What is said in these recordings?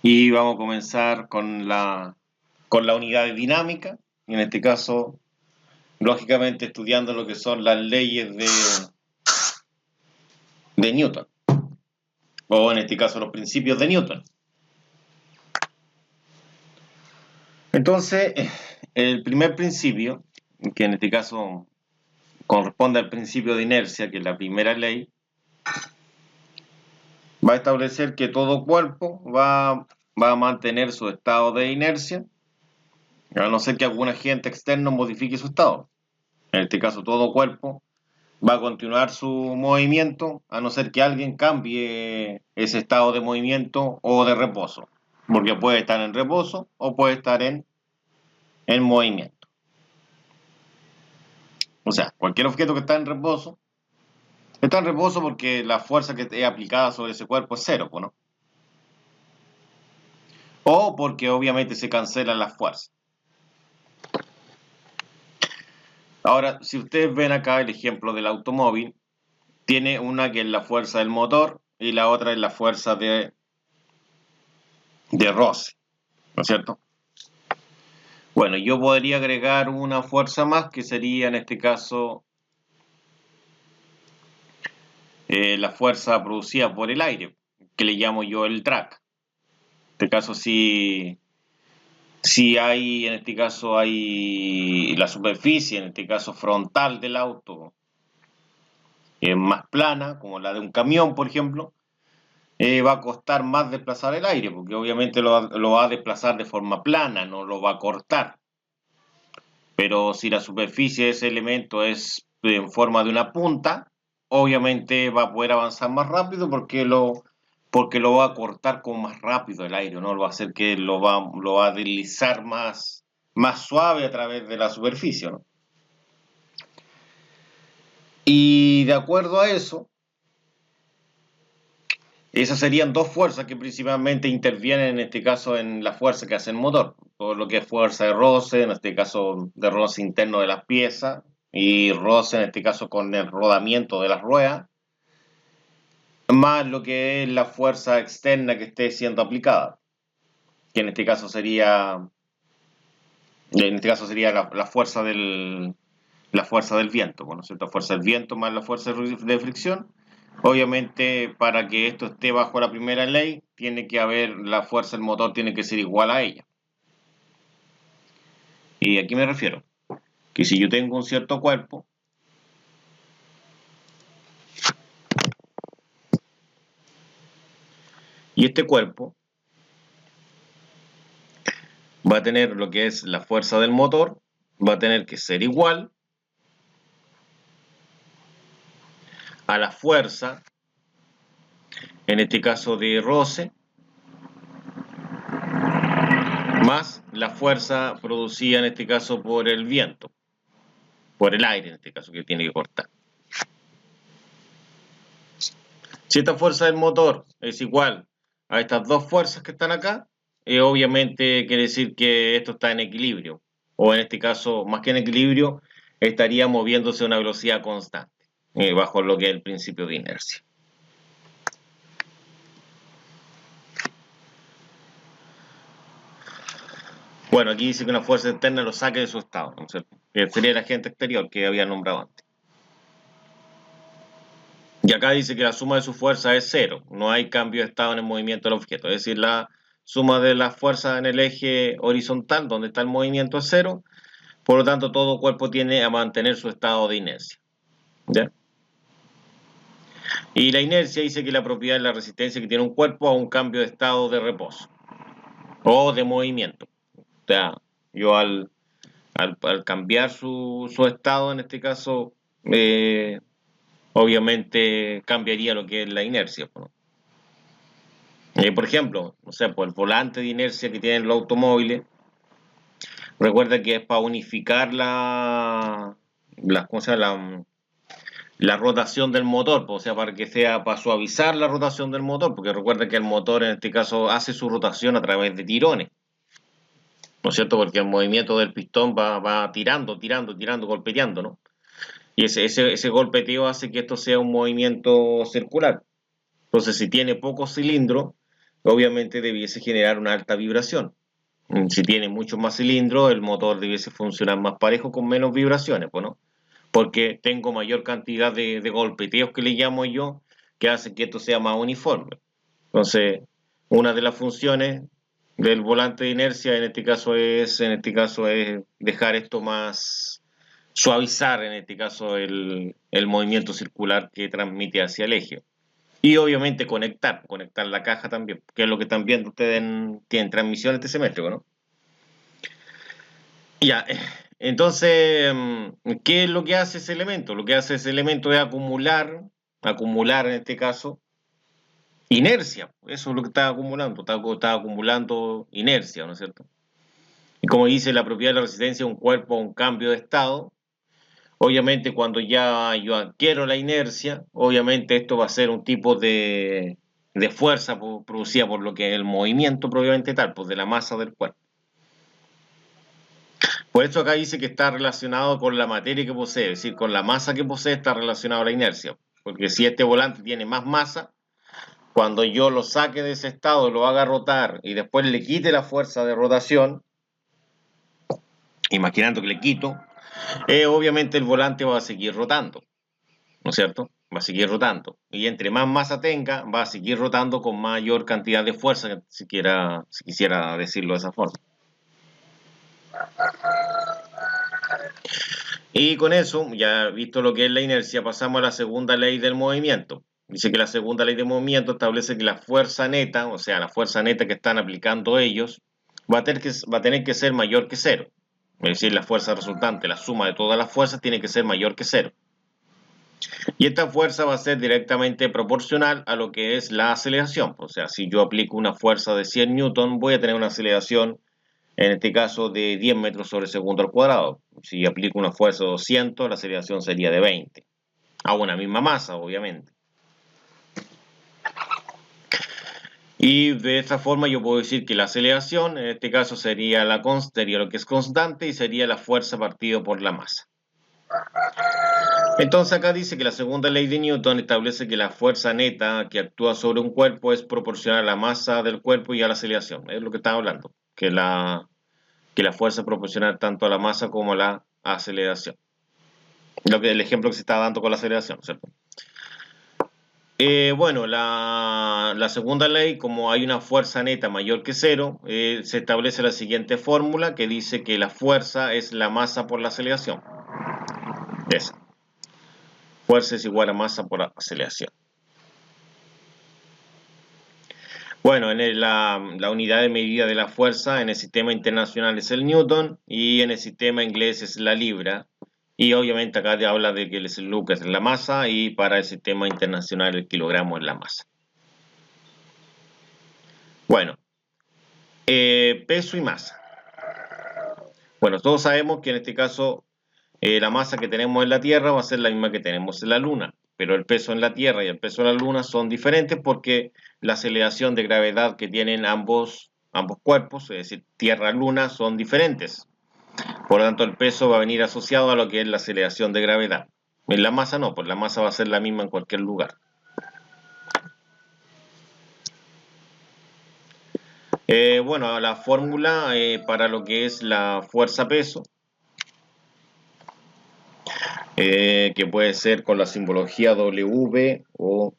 Y vamos a comenzar con la unidad de dinámica, y en este caso, lógicamente, estudiando lo que son las leyes de Newton, o en este caso los principios de Newton. Entonces, el primer principio, que en este caso corresponde al principio de inercia, que es la primera ley, va a establecer que todo cuerpo va a mantener su estado de inercia, a no ser que algún agente externo modifique su estado. En este caso, todo cuerpo va a continuar su movimiento, a no ser que alguien cambie ese estado de movimiento o de reposo, porque puede estar en reposo o puede estar en movimiento. O sea, cualquier objeto que está en reposo porque la fuerza que es aplicada sobre ese cuerpo es cero, ¿no? O porque obviamente se cancelan las fuerzas. Ahora, si ustedes ven acá el ejemplo del automóvil, tiene una que es la fuerza del motor y la otra es la fuerza de roce, ¿no es cierto? Bueno, yo podría agregar una fuerza más que sería en este caso la fuerza producida por el aire, que le llamo yo el drag. En este caso si hay, en este caso hay la superficie, en este caso frontal del auto, es más plana, como la de un camión, por ejemplo, va a costar más desplazar el aire, porque obviamente lo va a desplazar de forma plana, no lo va a cortar. Pero si la superficie de ese elemento es en forma de una punta, obviamente va a poder avanzar más rápido porque lo va a cortar con más rápido el aire, ¿no? Lo va a hacer que lo va a deslizar más suave a través de la superficie, ¿no? Y de acuerdo a eso, esas serían dos fuerzas que principalmente intervienen en este caso en la fuerza que hace el motor. Todo lo que es fuerza de roce, en este caso de roce interno de las piezas, y roce en este caso con el rodamiento de las ruedas, más lo que es la fuerza externa que esté siendo aplicada, que en este caso sería la fuerza del viento, ¿no es cierto? La fuerza del viento más la fuerza de fricción. Obviamente, para que esto esté bajo la primera ley, tiene que haber la fuerza del motor, tiene que ser igual a ella. Y aquí me refiero que si yo tengo un cierto cuerpo, y este cuerpo va a tener lo que es la fuerza del motor, va a tener que ser igual a la fuerza, en este caso de roce, más la fuerza producida en este caso por el viento, por el aire en este caso que tiene que cortar. Si esta fuerza del motor es igual a estas dos fuerzas que están acá, obviamente quiere decir que esto está en equilibrio, o en este caso, más que en equilibrio, estaría moviéndose a una velocidad constante, bajo lo que es el principio de inercia. Bueno, aquí dice que una fuerza externa lo saque de su estado, ¿no es cierto? Que sería el agente exterior que había nombrado antes. Y acá dice que la suma de su fuerza es cero, no hay cambio de estado en el movimiento del objeto, es decir, la suma de las fuerzas en el eje horizontal, donde está el movimiento, es cero, por lo tanto todo cuerpo tiene a mantener su estado de inercia. ¿Ya? Y la inercia dice que la propiedad es la resistencia que tiene un cuerpo a un cambio de estado de reposo o de movimiento. O sea, yo al cambiar su estado, en este caso, obviamente cambiaría lo que es la inercia, ¿no? Por ejemplo, no sé, por el volante de inercia que tienen los automóviles, recuerda que es para unificar ¿cómo se llama? La rotación del motor, o sea, para suavizar la rotación del motor, porque recuerda que el motor en este caso hace su rotación a través de tirones, ¿no es cierto? Porque el movimiento del pistón va tirando, golpeteando, ¿no? Y ese golpeteo hace que esto sea un movimiento circular. Entonces, si tiene pocos cilindros, obviamente debiese generar una alta vibración. Si tiene muchos más cilindros, el motor debiese funcionar más parejo con menos vibraciones, pues, ¿no? Porque tengo mayor cantidad de golpeteos que le llamo yo, que hace que esto sea más uniforme. Entonces, una de las funciones del volante de inercia en este caso es dejar esto más, suavizar en este caso el movimiento circular que transmite hacia el eje. Y obviamente conectar la caja también, que es lo que también ustedes tienen transmisión este semestre, ¿no? Ya, entonces, ¿qué es lo que hace ese elemento? Lo que hace ese elemento es acumular en este caso, inercia. Eso es lo que está acumulando, está acumulando inercia, ¿no es cierto? Y como dice la propiedad de la resistencia, un cuerpo a un cambio de estado. Obviamente, cuando ya yo adquiero la inercia, obviamente esto va a ser un tipo de fuerza producida por lo que es el movimiento propiamente tal, pues de la masa del cuerpo. Por eso acá dice que está relacionado con la materia que posee, es decir, con la masa que posee está relacionado a la inercia. Porque si este volante tiene más masa, cuando yo lo saque de ese estado, lo haga rotar y después le quite la fuerza de rotación, imaginando que le quito, obviamente el volante va a seguir rotando, ¿no es cierto? Va a seguir rotando. Y entre más masa tenga, va a seguir rotando con mayor cantidad de fuerza, si quisiera decirlo de esa forma. Y con eso, ya visto lo que es la inercia, pasamos a la segunda ley del movimiento. Dice que la segunda ley del movimiento establece que la fuerza neta, o sea, la fuerza neta que están aplicando ellos, va a tener que ser mayor que cero. Es decir, la fuerza resultante, la suma de todas las fuerzas, tiene que ser mayor que cero. Y esta fuerza va a ser directamente proporcional a lo que es la aceleración. O sea, si yo aplico una fuerza de 100 newton, voy a tener una aceleración, en este caso, de 10 metros sobre segundo al cuadrado. Si aplico una fuerza de 200, la aceleración sería de 20. A una misma masa, obviamente. Y de esta forma yo puedo decir que la aceleración, en este caso, sería lo que es constante y sería la fuerza partido por la masa. Entonces acá dice que la segunda ley de Newton establece que la fuerza neta que actúa sobre un cuerpo es proporcional a la masa del cuerpo y a la aceleración. Es lo que estaba hablando, que la fuerza es proporcional tanto a la masa como a la aceleración. El ejemplo que se está dando con la aceleración, ¿cierto? Bueno, la segunda ley, como hay una fuerza neta mayor que cero, se establece la siguiente fórmula que dice que la fuerza es la masa por la aceleración. Esa. Fuerza es igual a masa por aceleración. Bueno, la unidad de medida de la fuerza en el sistema internacional es el Newton y en el sistema inglés es la libra. Y obviamente acá te habla de que el Lucas es la masa y para el sistema internacional el kilogramo es la masa. Bueno, peso y masa. Bueno, todos sabemos que en este caso la masa que tenemos en la Tierra va a ser la misma que tenemos en la Luna, pero el peso en la Tierra y el peso en la Luna son diferentes porque la aceleración de gravedad que tienen ambos cuerpos, es decir, Tierra-Luna, son diferentes. Por lo tanto, el peso va a venir asociado a lo que es la aceleración de gravedad. En la masa no, pues la masa va a ser la misma en cualquier lugar. Bueno, la fórmula para lo que es la fuerza-peso, que puede ser con la simbología W o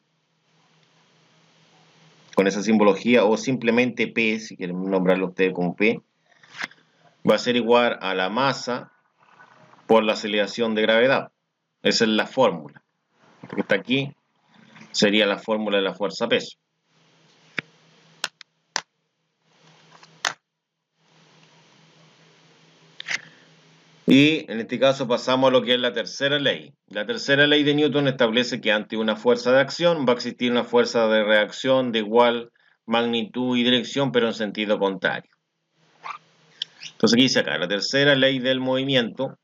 con esa simbología o simplemente P, si quieren nombrarlo ustedes como P, va a ser igual a la masa por la aceleración de gravedad. Esa es la fórmula. Lo que está aquí sería la fórmula de la fuerza-peso. Y en este caso pasamos a lo que es la tercera ley. La tercera ley de Newton establece que ante una fuerza de acción va a existir una fuerza de reacción de igual magnitud y dirección, pero en sentido contrario. Entonces aquí dice acá, la tercera ley del movimiento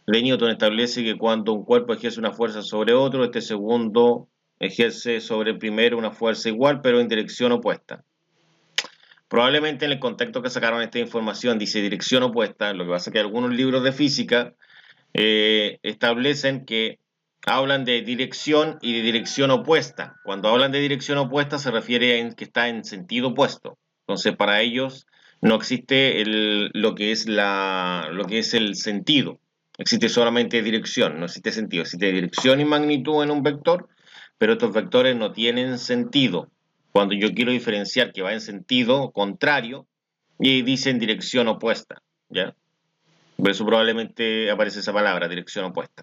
de Newton establece que cuando un cuerpo ejerce una fuerza sobre otro, este segundo ejerce sobre el primero una fuerza igual, pero en dirección opuesta. Probablemente en el contexto que sacaron esta información dice dirección opuesta, lo que pasa es que algunos libros de física establecen que hablan de dirección y de dirección opuesta. Cuando hablan de dirección opuesta se refiere a que está en sentido opuesto. Entonces, para ellos no existe lo que es el sentido. Existe solamente dirección, no existe sentido. Existe dirección y magnitud en un vector, pero estos vectores no tienen sentido. Cuando yo quiero diferenciar que va en sentido contrario, y dicen dirección opuesta, ¿ya? Por eso probablemente aparece esa palabra, dirección opuesta.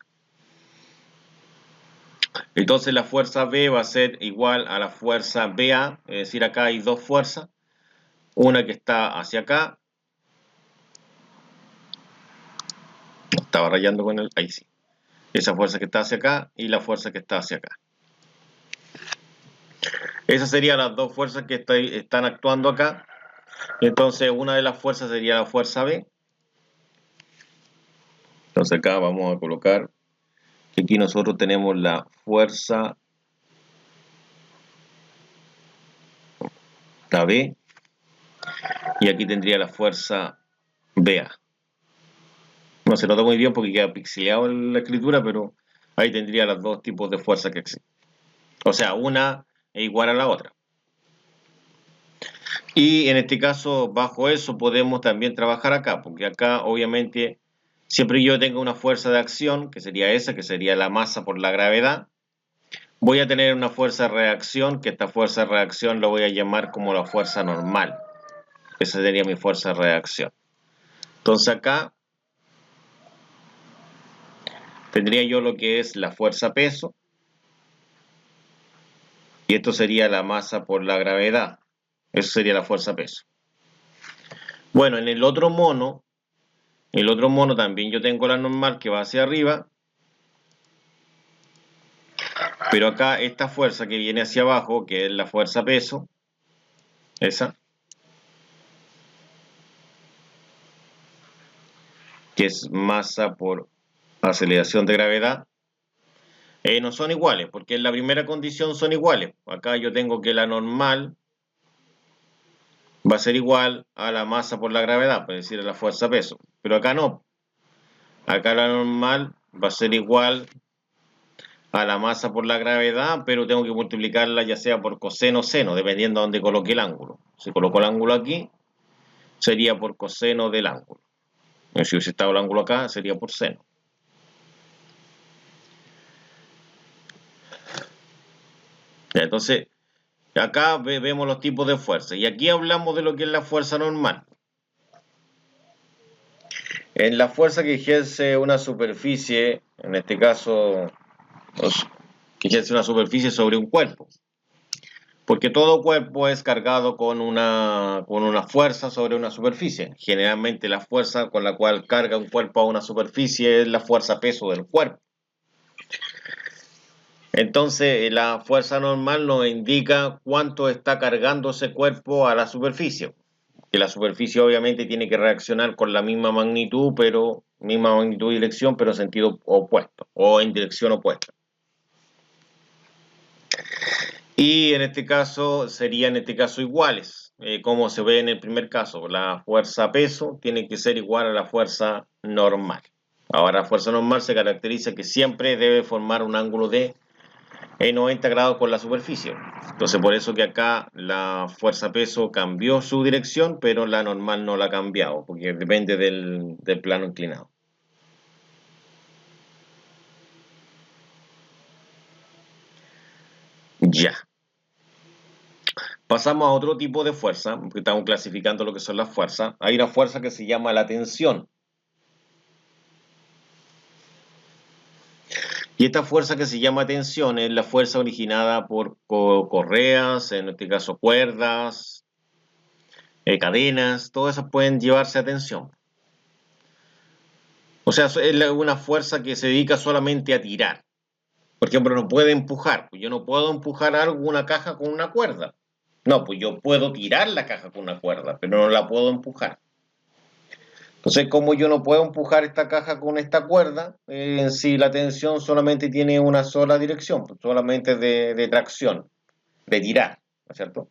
Entonces la fuerza B va a ser igual a la fuerza BA, es decir, acá hay dos fuerzas, una que está hacia acá, estaba rayando con ahí sí, esa fuerza que está hacia acá y la fuerza que está hacia acá. Esas serían las dos fuerzas que están actuando acá. Entonces una de las fuerzas sería la fuerza B. Entonces acá vamos a colocar que aquí nosotros tenemos la fuerza la B y aquí tendría la fuerza BA. No se nota muy bien porque queda pixeleado en la escritura, pero ahí tendría los dos tipos de fuerza que existen. O sea, una es igual a la otra. Y en este caso, bajo eso podemos también trabajar acá, porque acá obviamente siempre yo tengo una fuerza de acción, que sería esa, que sería la masa por la gravedad. Voy a tener una fuerza de reacción, que esta fuerza de reacción lo voy a llamar como la fuerza normal. Esa sería mi fuerza de reacción. Entonces acá tendría yo lo que es la fuerza peso, y esto sería la masa por la gravedad. Eso sería la fuerza peso. Bueno, en el otro mono también yo tengo la normal que va hacia arriba, pero acá esta fuerza que viene hacia abajo, que es la fuerza peso, esa, que es masa por aceleración de gravedad, no son iguales, porque en la primera condición son iguales. Acá yo tengo que la normal va a ser igual a la masa por la gravedad, es decir, a la fuerza peso. Pero acá no. Acá la normal va a ser igual a la masa por la gravedad, pero tengo que multiplicarla ya sea por coseno o seno, dependiendo de dónde coloque el ángulo. Si coloco el ángulo aquí, sería por coseno del ángulo. Si hubiese estado el ángulo acá, sería por seno. Entonces, acá vemos los tipos de fuerza. Y aquí hablamos de lo que es la fuerza normal. En la fuerza que ejerce una superficie, en este caso, que ejerce una superficie sobre un cuerpo. Porque todo cuerpo es cargado con una fuerza sobre una superficie. Generalmente la fuerza con la cual carga un cuerpo a una superficie es la fuerza peso del cuerpo. Entonces la fuerza normal nos indica cuánto está cargando ese cuerpo a la superficie. Que la superficie obviamente tiene que reaccionar con la misma magnitud y dirección, pero en sentido opuesto o en dirección opuesta. Y en este caso serían iguales, como se ve en el primer caso. La fuerza peso tiene que ser igual a la fuerza normal. Ahora la fuerza normal se caracteriza que siempre debe formar un ángulo de 90 grados con la superficie. Entonces por eso que acá la fuerza peso cambió su dirección, pero la normal no la ha cambiado, porque depende del plano inclinado. Ya. Pasamos a otro tipo de fuerza, porque estamos clasificando lo que son las fuerzas. Hay una fuerza que se llama la tensión. Y esta fuerza que se llama tensión es la fuerza originada por correas, en este caso cuerdas, cadenas, todas esas pueden llevarse a tensión. O sea, es una fuerza que se dedica solamente a tirar. Por ejemplo, no puede empujar. Pues yo no puedo empujar algo, una caja con una cuerda. No, pues yo puedo tirar la caja con una cuerda, pero no la puedo empujar. Entonces, como yo no puedo empujar esta caja con esta cuerda, en sí la tensión solamente tiene una sola dirección, pues solamente de tracción, de tirar, ¿no es cierto?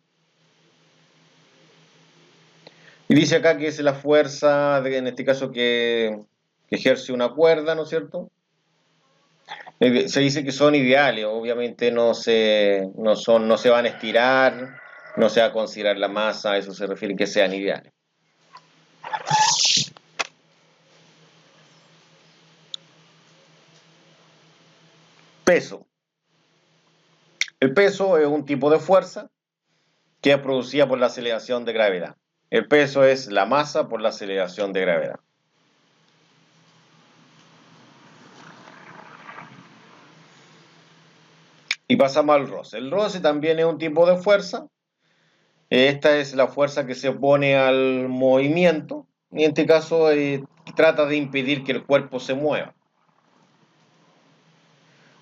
Y dice acá que es la fuerza, en este caso, que ejerce una cuerda, ¿no es cierto? Se dice que son ideales, obviamente no se van a estirar, no se va a considerar la masa, a eso se refiere que sean ideales. Peso. El peso es un tipo de fuerza que es producida por la aceleración de gravedad. El peso es la masa por la aceleración de gravedad. Y pasamos al roce. El roce también es un tipo de fuerza. Esta es la fuerza que se opone al movimiento. Y en este caso trata de impedir que el cuerpo se mueva.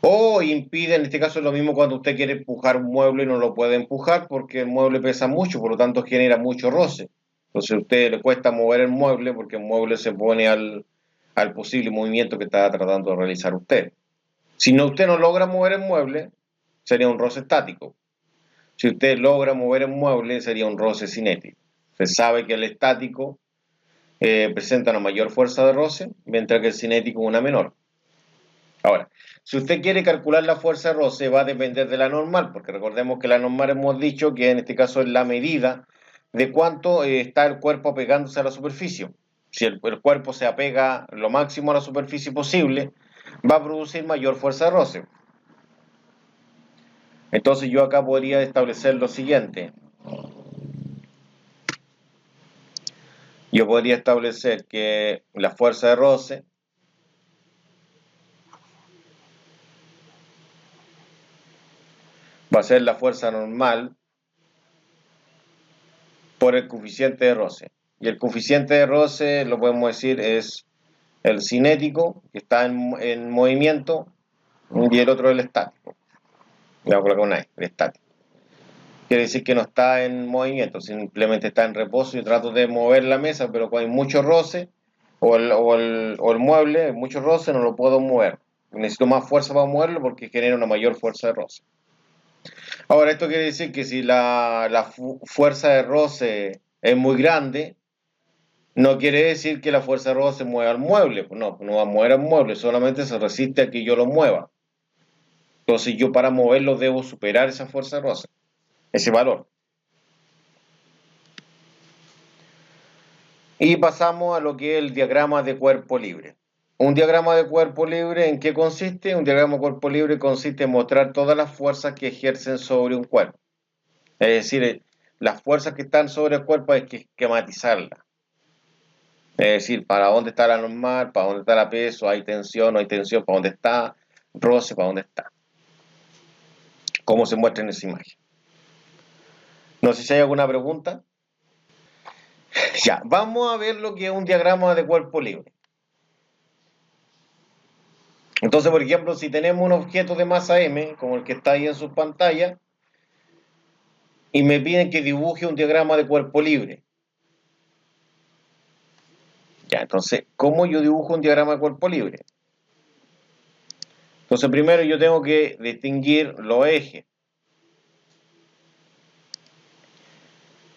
O impide, en este caso es lo mismo cuando usted quiere empujar un mueble y no lo puede empujar porque el mueble pesa mucho, por lo tanto genera mucho roce. Entonces a usted le cuesta mover el mueble porque el mueble se opone al posible movimiento que está tratando de realizar usted. Si no, usted no logra mover el mueble, sería un roce estático. Si usted logra mover el mueble, sería un roce cinético. Se sabe que el estático presenta una mayor fuerza de roce, mientras que el cinético una menor. Ahora, si usted quiere calcular la fuerza de roce, va a depender de la normal, porque recordemos que la normal hemos dicho que en este caso es la medida de cuánto está el cuerpo apegándose a la superficie. Si el cuerpo se apega lo máximo a la superficie posible, va a producir mayor fuerza de roce. Entonces yo acá podría establecer lo siguiente. Yo podría establecer que la fuerza de roce va a ser la fuerza normal por el coeficiente de roce. Y el coeficiente de roce, lo podemos decir, es el cinético, que está en movimiento, y el otro el estático. Le voy a colocar una E, el estático. Quiere decir que no está en movimiento, simplemente está en reposo. Yo trato de mover la mesa, pero cuando hay mucho roce, o el mueble, mucho roce, no lo puedo mover. Necesito más fuerza para moverlo porque genera una mayor fuerza de roce. Ahora, esto quiere decir que si la fuerza de roce es muy grande, no quiere decir que la fuerza de roce mueva al mueble. No, no va a mover al mueble, solamente se resiste a que yo lo mueva. Entonces yo para moverlo debo superar esa fuerza de roce, ese valor. Y pasamos a lo que es el diagrama de cuerpo libre. Un diagrama de cuerpo libre, ¿en qué consiste? Un diagrama de cuerpo libre consiste en mostrar todas las fuerzas que ejercen sobre un cuerpo. Es decir, las fuerzas que están sobre el cuerpo hay que esquematizarlas. Es decir, para dónde está la normal, para dónde está la peso, hay tensión, no hay tensión, para dónde está, roce, para dónde está. Cómo se muestra en esa imagen. No sé si hay alguna pregunta. Ya, vamos a ver lo que es un diagrama de cuerpo libre. Entonces, por ejemplo, si tenemos un objeto de masa m, como el que está ahí en su pantalla, y me piden que dibuje un diagrama de cuerpo libre. Ya, entonces, ¿cómo yo dibujo un diagrama de cuerpo libre? Entonces, primero yo tengo que distinguir los ejes.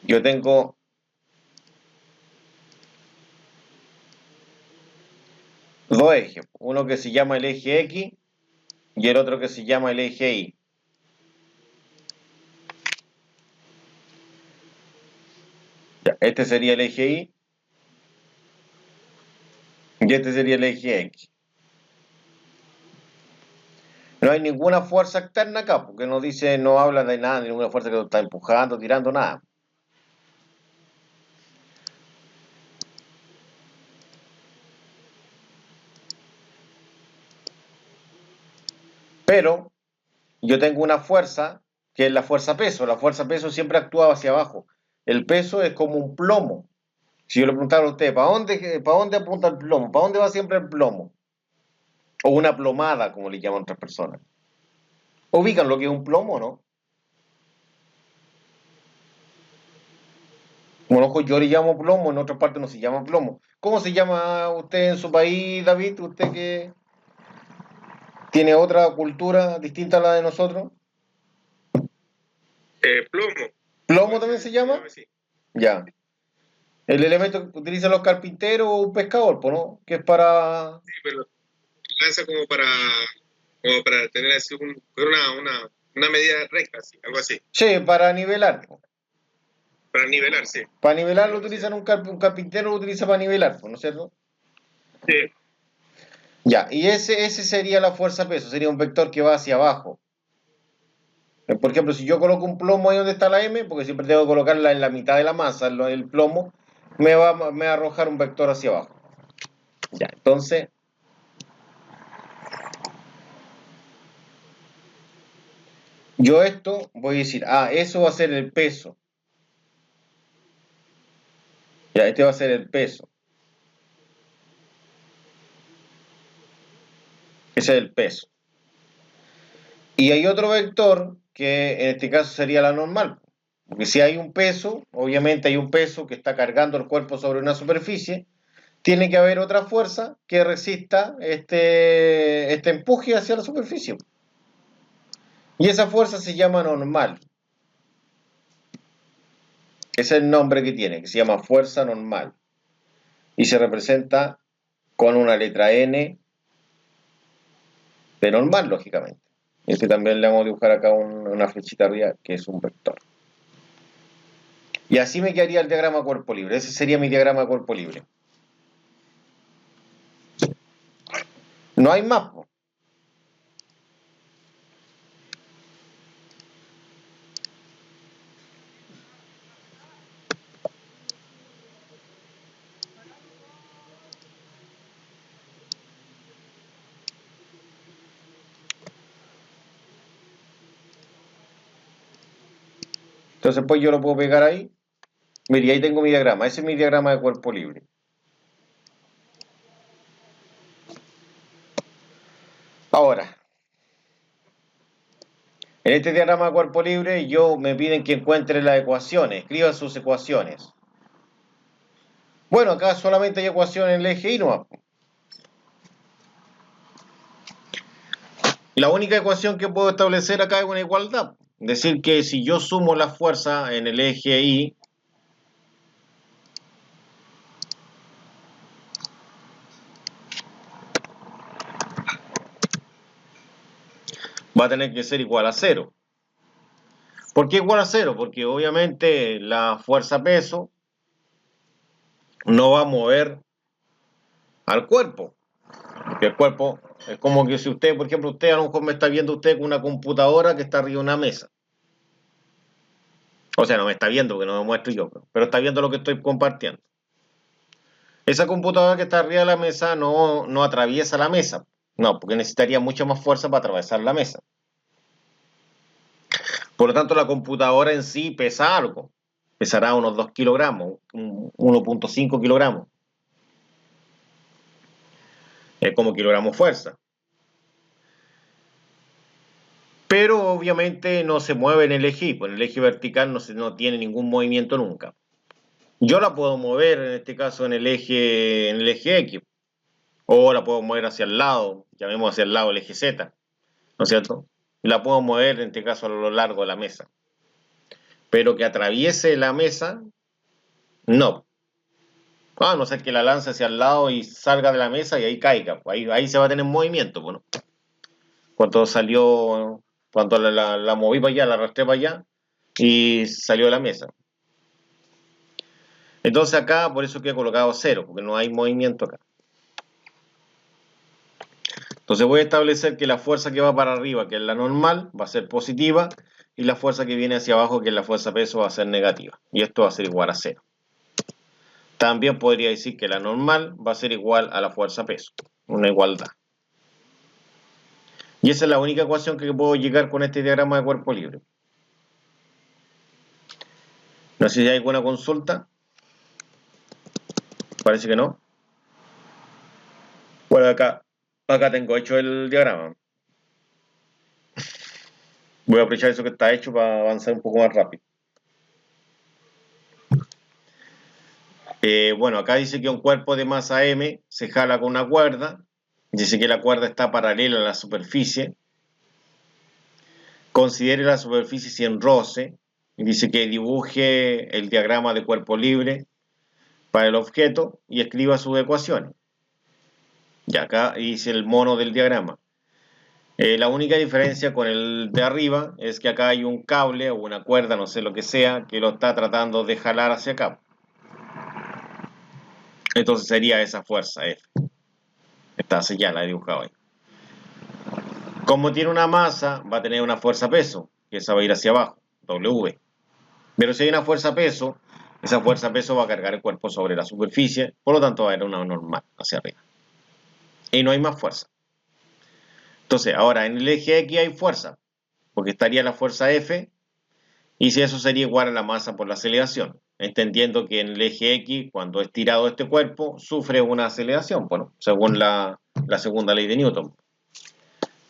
Yo tengo dos ejes, uno que se llama el eje X y el otro que se llama el eje Y. Ya, este sería el eje Y y este sería el eje X. No hay ninguna fuerza externa acá, porque no dice, no habla de nada, de ninguna fuerza que lo está empujando, tirando, nada. Pero yo tengo una fuerza que es la fuerza peso. La fuerza peso siempre actúa hacia abajo. El peso es como un plomo. Si yo le preguntara a usted, para dónde apunta el plomo? ¿Para dónde va siempre el plomo? O una plomada, como le llaman otras personas. ¿Ubican lo que es un plomo, no? Bueno, yo le llamo plomo, en otras partes no se llama plomo. ¿Cómo se llama usted en su país, David? ¿Usted que tiene otra cultura distinta a la de nosotros? Plomo. ¿Plomo también se llama? Sí. Ya. El elemento que utilizan los carpinteros o un pescador, pues, ¿no? Que es para... Sí, pero lanza como para como para tener así una medida recta, así, algo así, Sí, para nivelar. para nivelar, sí. Para nivelar lo utilizan un carpintero lo utiliza para nivelar, ¿no es cierto? Sí, Ya, y ese sería la fuerza peso, sería un vector que va hacia abajo. Por ejemplo, si yo coloco un plomo ahí donde está la M, porque siempre tengo que colocarla en la mitad de la masa, el plomo, me va a arrojar un vector hacia abajo. Ya, entonces, yo esto voy a decir, eso va a ser el peso. Ya, este va a ser el peso. Ese es el peso. Y hay otro vector que en este caso sería la normal. Porque si hay un peso, obviamente hay un peso que está cargando el cuerpo sobre una superficie, tiene que haber otra fuerza que resista este empuje hacia la superficie. Y esa fuerza se llama normal. Ese es el nombre que tiene, que se llama fuerza normal. Y se representa con una letra N de normal, lógicamente. Y este también le vamos a dibujar acá una flechita arriba, que es un vector. Y así me quedaría el diagrama cuerpo libre. Ese sería mi diagrama de cuerpo libre. No hay más. Entonces, pues yo lo puedo pegar ahí. Mire, ahí tengo mi diagrama. Ese es mi diagrama de cuerpo libre. Ahora, en este diagrama de cuerpo libre, me piden que encuentre las ecuaciones. Escriba sus ecuaciones. Bueno, acá solamente hay ecuaciones en el eje Y nomás. La única ecuación que puedo establecer acá es una igualdad. Decir que si yo sumo la fuerza en el eje Y, va a tener que ser igual a cero. ¿Por qué igual a cero? Porque obviamente la fuerza peso no va a mover al cuerpo. Porque el cuerpo es como que si usted, por ejemplo, usted a lo mejor me está viendo usted con una computadora que está arriba de una mesa. O sea, no me está viendo, porque no me muestro yo, pero está viendo lo que estoy compartiendo. Esa computadora que está arriba de la mesa no atraviesa la mesa. No, porque necesitaría mucha más fuerza para atravesar la mesa. Por lo tanto, la computadora en sí pesa algo. Pesará unos 2 kilogramos, 1.5 kilogramos. Es como kilogramos fuerza. Pero obviamente no se mueve en el eje Y, pues en el eje vertical no tiene ningún movimiento nunca. Yo la puedo mover, en este caso, en el eje X, o la puedo mover hacia el lado, llamemos hacia el lado el eje Z, ¿no es cierto? Y la puedo mover, en este caso, a lo largo de la mesa. Pero que atraviese la mesa, no. A no ser que la lance hacia el lado y salga de la mesa y ahí caiga. Ahí se va a tener movimiento. Bueno, cuando salió, cuando la moví para allá, la arrastré para allá y salió de la mesa. Entonces acá, por eso que he colocado cero, porque no hay movimiento acá. Entonces voy a establecer que la fuerza que va para arriba, que es la normal, va a ser positiva, y la fuerza que viene hacia abajo, que es la fuerza peso, va a ser negativa. Y esto va a ser igual a cero. También podría decir que la normal va a ser igual a la fuerza peso. Una igualdad. Y esa es la única ecuación que puedo llegar con este diagrama de cuerpo libre. No sé si hay alguna consulta. Parece que no. Bueno, acá tengo hecho el diagrama. Voy a aprovechar eso que está hecho para avanzar un poco más rápido. Bueno, acá dice que un cuerpo de masa M se jala con una cuerda. Dice que la cuerda está paralela a la superficie. Considere la superficie sin roce. Y dice que dibuje el diagrama de cuerpo libre para el objeto y escriba sus ecuaciones. Y acá dice el mono del diagrama. La única diferencia con el de arriba es que acá hay un cable o una cuerda, no sé lo que sea, que lo está tratando de jalar hacia acá. Entonces sería esa fuerza F. Está sellada, la he dibujado ahí. Como tiene una masa, va a tener una fuerza peso, que esa va a ir hacia abajo, W. Pero si hay una fuerza peso, esa fuerza peso va a cargar el cuerpo sobre la superficie, por lo tanto va a haber una normal hacia arriba. Y no hay más fuerza. Entonces, ahora en el eje X hay fuerza, porque estaría la fuerza F, y si eso sería igual a la masa por la aceleración. Entendiendo que en el eje X, cuando es tirado este cuerpo, sufre una aceleración, bueno, según la segunda ley de Newton.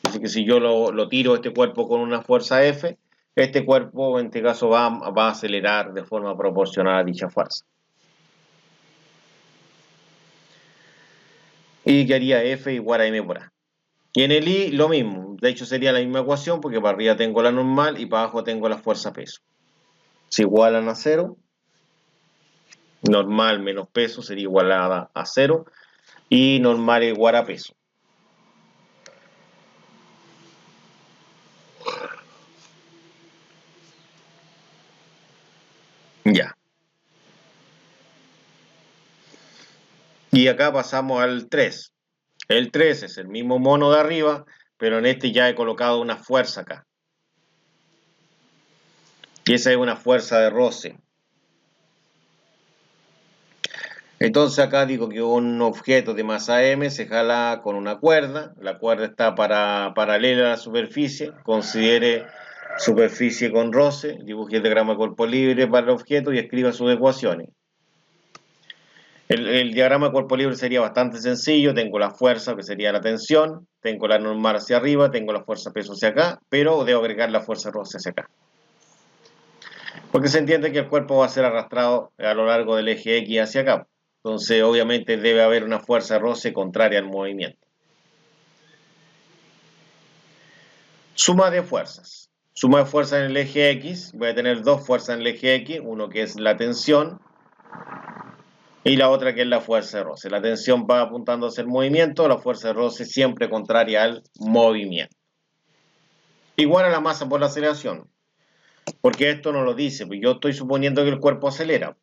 Así que si yo lo tiro este cuerpo con una fuerza F, este cuerpo en este caso va a acelerar de forma proporcional a dicha fuerza. Y que haría F igual a M por A. Y en el I lo mismo, de hecho sería la misma ecuación porque para arriba tengo la normal y para abajo tengo la fuerza peso. Se igualan a 0, normal menos peso sería igualada a 0 y normal igual a peso. Ya. Y acá pasamos al 3. El 3 es el mismo mono de arriba, pero en este ya he colocado una fuerza acá. Y esa es una fuerza de roce. Entonces acá digo que un objeto de masa m se jala con una cuerda. La cuerda está paralela a la superficie. Considere superficie con roce. Dibuje el diagrama de cuerpo libre para el objeto y escriba sus ecuaciones. El diagrama de cuerpo libre sería bastante sencillo. Tengo la fuerza, que sería la tensión. Tengo la normal hacia arriba. Tengo la fuerza peso hacia acá. Pero debo agregar la fuerza roce hacia acá. Porque se entiende que el cuerpo va a ser arrastrado a lo largo del eje X hacia acá. Entonces, obviamente, debe haber una fuerza roce contraria al movimiento. Suma de fuerzas. Suma de fuerzas en el eje X. Voy a tener dos fuerzas en el eje X. Uno que es la tensión y la otra que es la fuerza de roce. La tensión va apuntando hacia el movimiento. La fuerza de roce siempre contraria al movimiento. Igual a la masa por la aceleración. Porque esto no lo dice. Pues yo estoy suponiendo que el cuerpo acelera.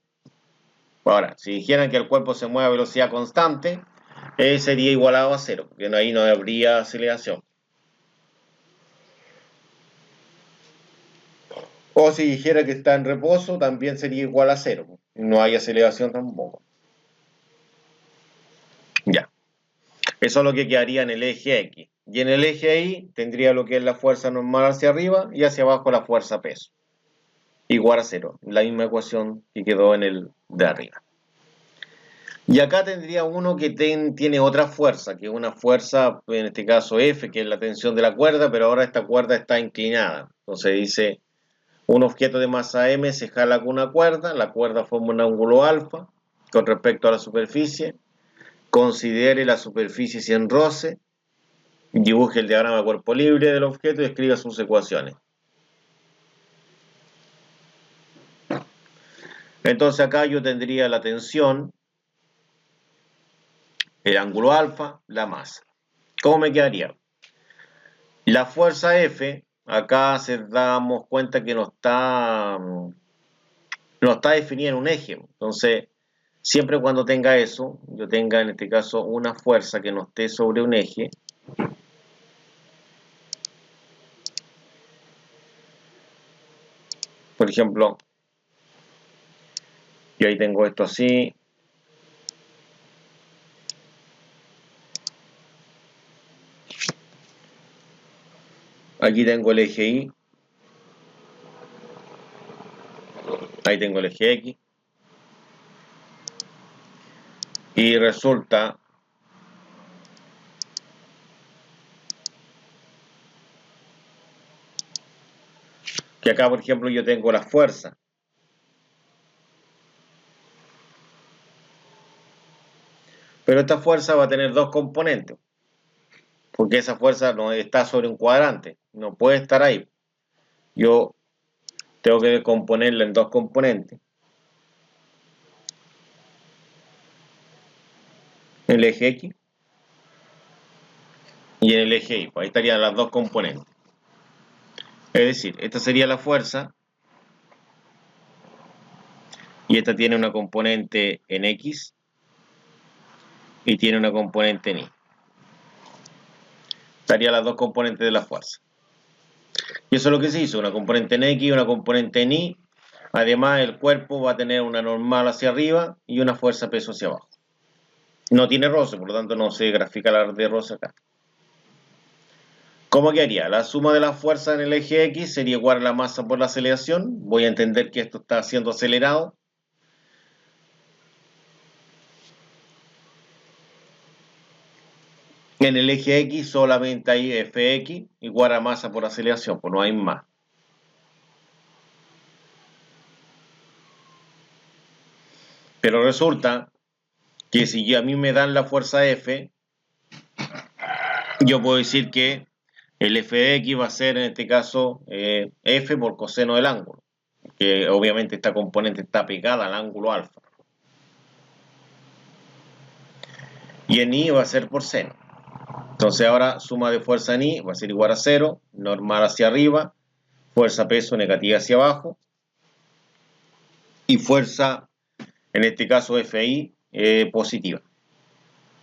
Ahora, si dijeran que el cuerpo se mueve a velocidad constante, sería igualado a 0, porque ahí no habría aceleración. O si dijera que está en reposo, también sería igual a 0. No hay aceleración tampoco. Ya. Eso es lo que quedaría en el eje X. Y en el eje Y tendría lo que es la fuerza normal hacia arriba y hacia abajo la fuerza peso. Igual a 0. La misma ecuación que quedó en el de arriba. Y acá tendría uno que tiene otra fuerza, que es una fuerza, en este caso F, que es la tensión de la cuerda, pero ahora esta cuerda está inclinada. Entonces dice, un objeto de masa M se jala con una cuerda, la cuerda forma un ángulo alfa con respecto a la superficie, considere la superficie sin roce, dibuje el diagrama de cuerpo libre del objeto y escriba sus ecuaciones. Entonces acá yo tendría la tensión, el ángulo alfa, la masa. ¿Cómo me quedaría? La fuerza F, acá se damos cuenta que no está definida en un eje. Entonces, siempre cuando tenga eso, yo tenga en este caso una fuerza que no esté sobre un eje, por ejemplo, yo ahí tengo esto así, aquí tengo el eje Y, ahí tengo el eje X, y resulta que acá, por ejemplo, yo tengo la fuerza. Pero esta fuerza va a tener dos componentes, porque esa fuerza no está sobre un cuadrante, no puede estar ahí. Yo tengo que componerla en dos componentes. El eje X y en el eje Y. Pues ahí estarían las dos componentes. Es decir, esta sería la fuerza y esta tiene una componente en X y tiene una componente en Y. Estarían las dos componentes de la fuerza. Y eso es lo que se hizo, una componente en X y una componente en Y. Además, el cuerpo va a tener una normal hacia arriba y una fuerza peso hacia abajo. No tiene roce, por lo tanto no se grafica la de roce acá. ¿Cómo quedaría? La suma de las fuerzas en el eje X sería igual a la masa por la aceleración. Voy a entender que esto está siendo acelerado. En el eje X solamente hay Fx igual a masa por aceleración, pues no hay más. Pero resulta que si a mí me dan la fuerza F, yo puedo decir que el Fx va a ser en este caso F por coseno del ángulo, que obviamente esta componente está pegada al ángulo alfa. Y en Y va a ser por seno. Entonces ahora suma de fuerza en Y va a ser igual a 0, normal hacia arriba, fuerza peso negativa hacia abajo, y fuerza, en este caso Fi, positiva.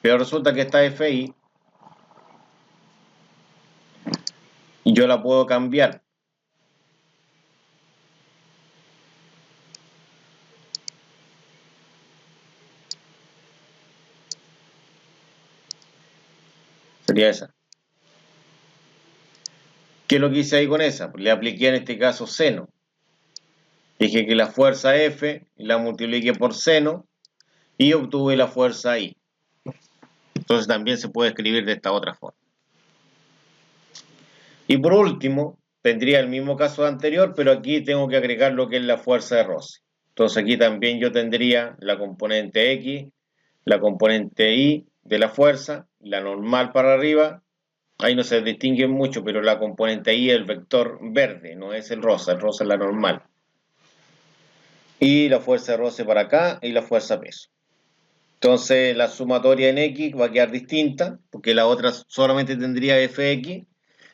Pero resulta que esta Fi yo la puedo cambiar. Sería esa. ¿Qué es lo que hice ahí con esa? Pues le apliqué en este caso seno. Dije que la fuerza F la multipliqué por seno y obtuve la fuerza I. Entonces también se puede escribir de esta otra forma. Y por último, tendría el mismo caso anterior, pero aquí tengo que agregar lo que es la fuerza de roce. Entonces aquí también yo tendría la componente X, la componente Y de la fuerza, la normal para arriba. Ahí no se distingue mucho, pero la componente Y es el vector verde, no es el rosa es la normal. Y la fuerza de roce para acá y la fuerza peso. Entonces la sumatoria en X va a quedar distinta, porque la otra solamente tendría Fx,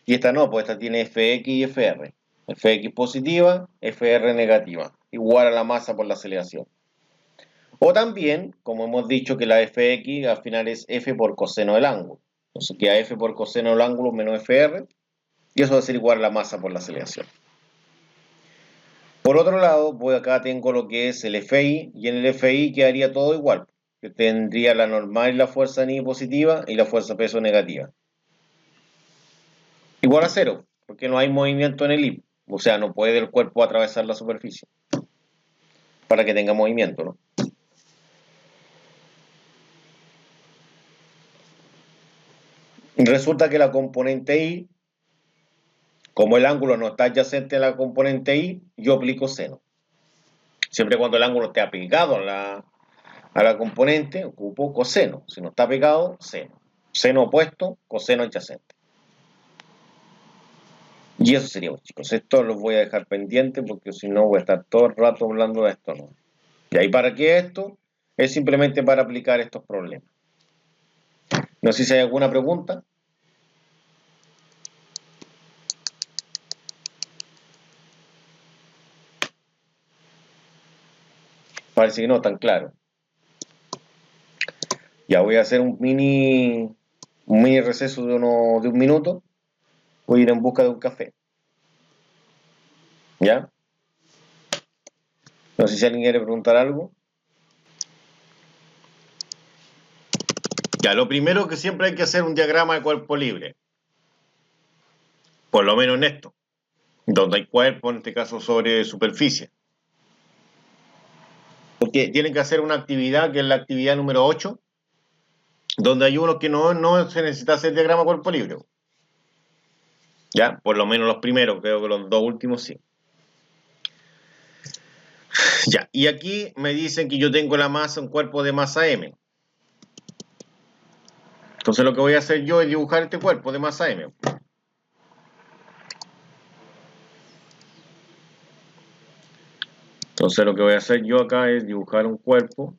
y esta no, pues esta tiene Fx y Fr. Fx positiva, Fr negativa, igual a la masa por la aceleración. O también, como hemos dicho, que la Fx al final es F por coseno del ángulo. Entonces queda F por coseno del ángulo menos Fr, y eso va a ser igual a la masa por la aceleración. Por otro lado, pues acá tengo lo que es el Fi, y en el Fi quedaría todo igual. Que tendría la normal y la fuerza ni positiva y la fuerza peso negativa. Igual a 0, porque no hay movimiento en el I. O sea, no puede el cuerpo atravesar la superficie para que tenga movimiento, ¿no? Resulta que la componente I, como el ángulo no está adyacente a la componente I, yo aplico seno. Siempre cuando el ángulo esté aplicado a la componente, ocupo coseno. Si no está pegado, seno. Seno opuesto, coseno adyacente. Y eso sería, chicos. Esto lo voy a dejar pendiente porque si no voy a estar todo el rato hablando de esto, ¿no? ¿Y ahí para qué esto? Es simplemente para aplicar estos problemas. No sé si hay alguna pregunta. Parece que no tan claro. Ya voy a hacer un mini receso de un minuto. Voy a ir en busca de un café. ¿Ya? No sé si alguien quiere preguntar algo. Ya, lo primero que siempre hay que hacer un diagrama de cuerpo libre. Por lo menos en esto. Donde hay cuerpo, en este caso sobre superficie. Porque tienen que hacer una actividad que es la actividad número 8, donde hay uno que no se necesita hacer diagrama de cuerpo libre. Ya, por lo menos los primeros, creo que los dos últimos sí. Ya, y aquí me dicen que yo tengo la masa, un cuerpo de masa M. Entonces lo que voy a hacer yo es dibujar este cuerpo de masa M. Entonces lo que voy a hacer yo acá es dibujar un cuerpo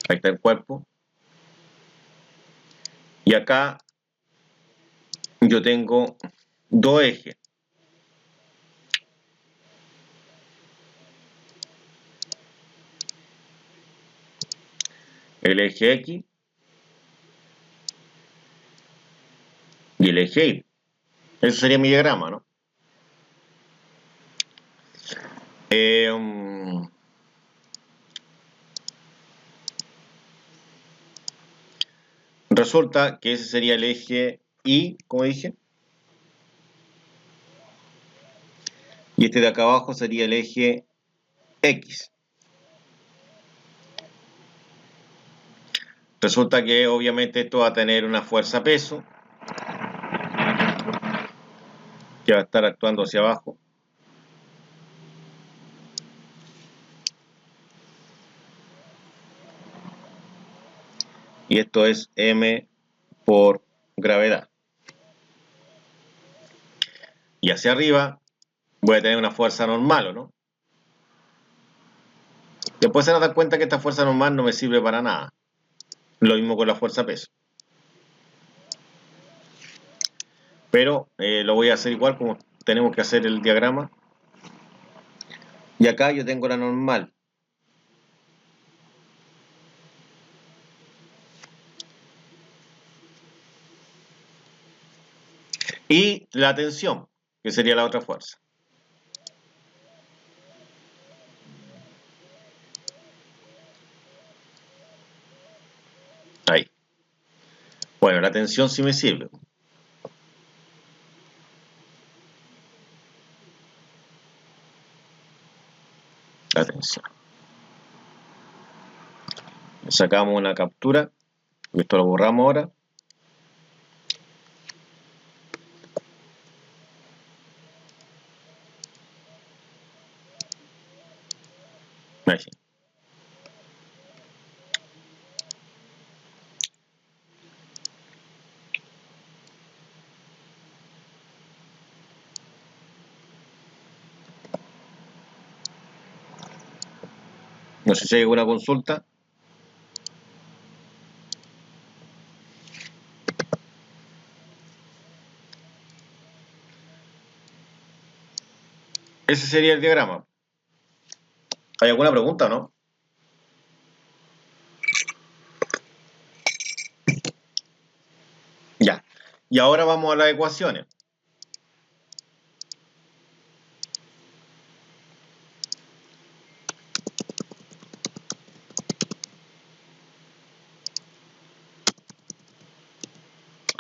Ahí está el cuerpo. Y acá yo tengo dos ejes. El eje X y el eje Y. Ese sería mi diagrama, ¿no? Resulta que ese sería el eje Y, como dije. Y este de acá abajo sería el eje X. Resulta que obviamente esto va a tener una fuerza peso que va a estar actuando hacia abajo. Y esto es M por gravedad. Y hacia arriba voy a tener una fuerza normal, ¿o no? Después se van a dar cuenta que esta fuerza normal no me sirve para nada. Lo mismo con la fuerza peso. Pero lo voy a hacer igual como tenemos que hacer el diagrama. Y acá yo tengo la normal. Y la tensión, que sería la otra fuerza. Ahí. Bueno, la tensión sí me sirve. La tensión. Sacamos una captura. Esto lo borramos ahora. Ahí sí. No sé si hay alguna consulta. Ese sería el diagrama. ¿Hay alguna pregunta o no? Ya. Y ahora vamos a las ecuaciones.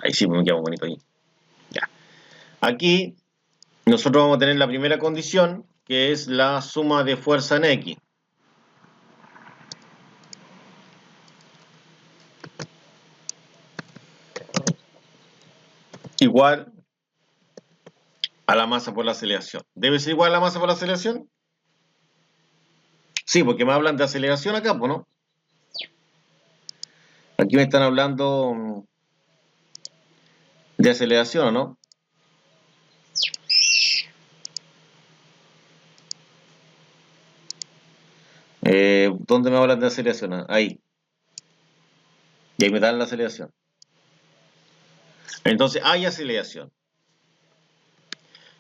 Ahí sí me queda bonito ahí. Ya. Aquí nosotros vamos a tener la primera condición, que es la suma de fuerza en X. Igual a la masa por la aceleración. ¿Debe ser igual a la masa por la aceleración? Sí, porque me hablan de aceleración acá, pues, ¿no? Aquí me están hablando de aceleración, ¿o no? ¿Dónde me hablan de aceleración? Ahí. Y ahí me dan la aceleración. Entonces hay aceleración.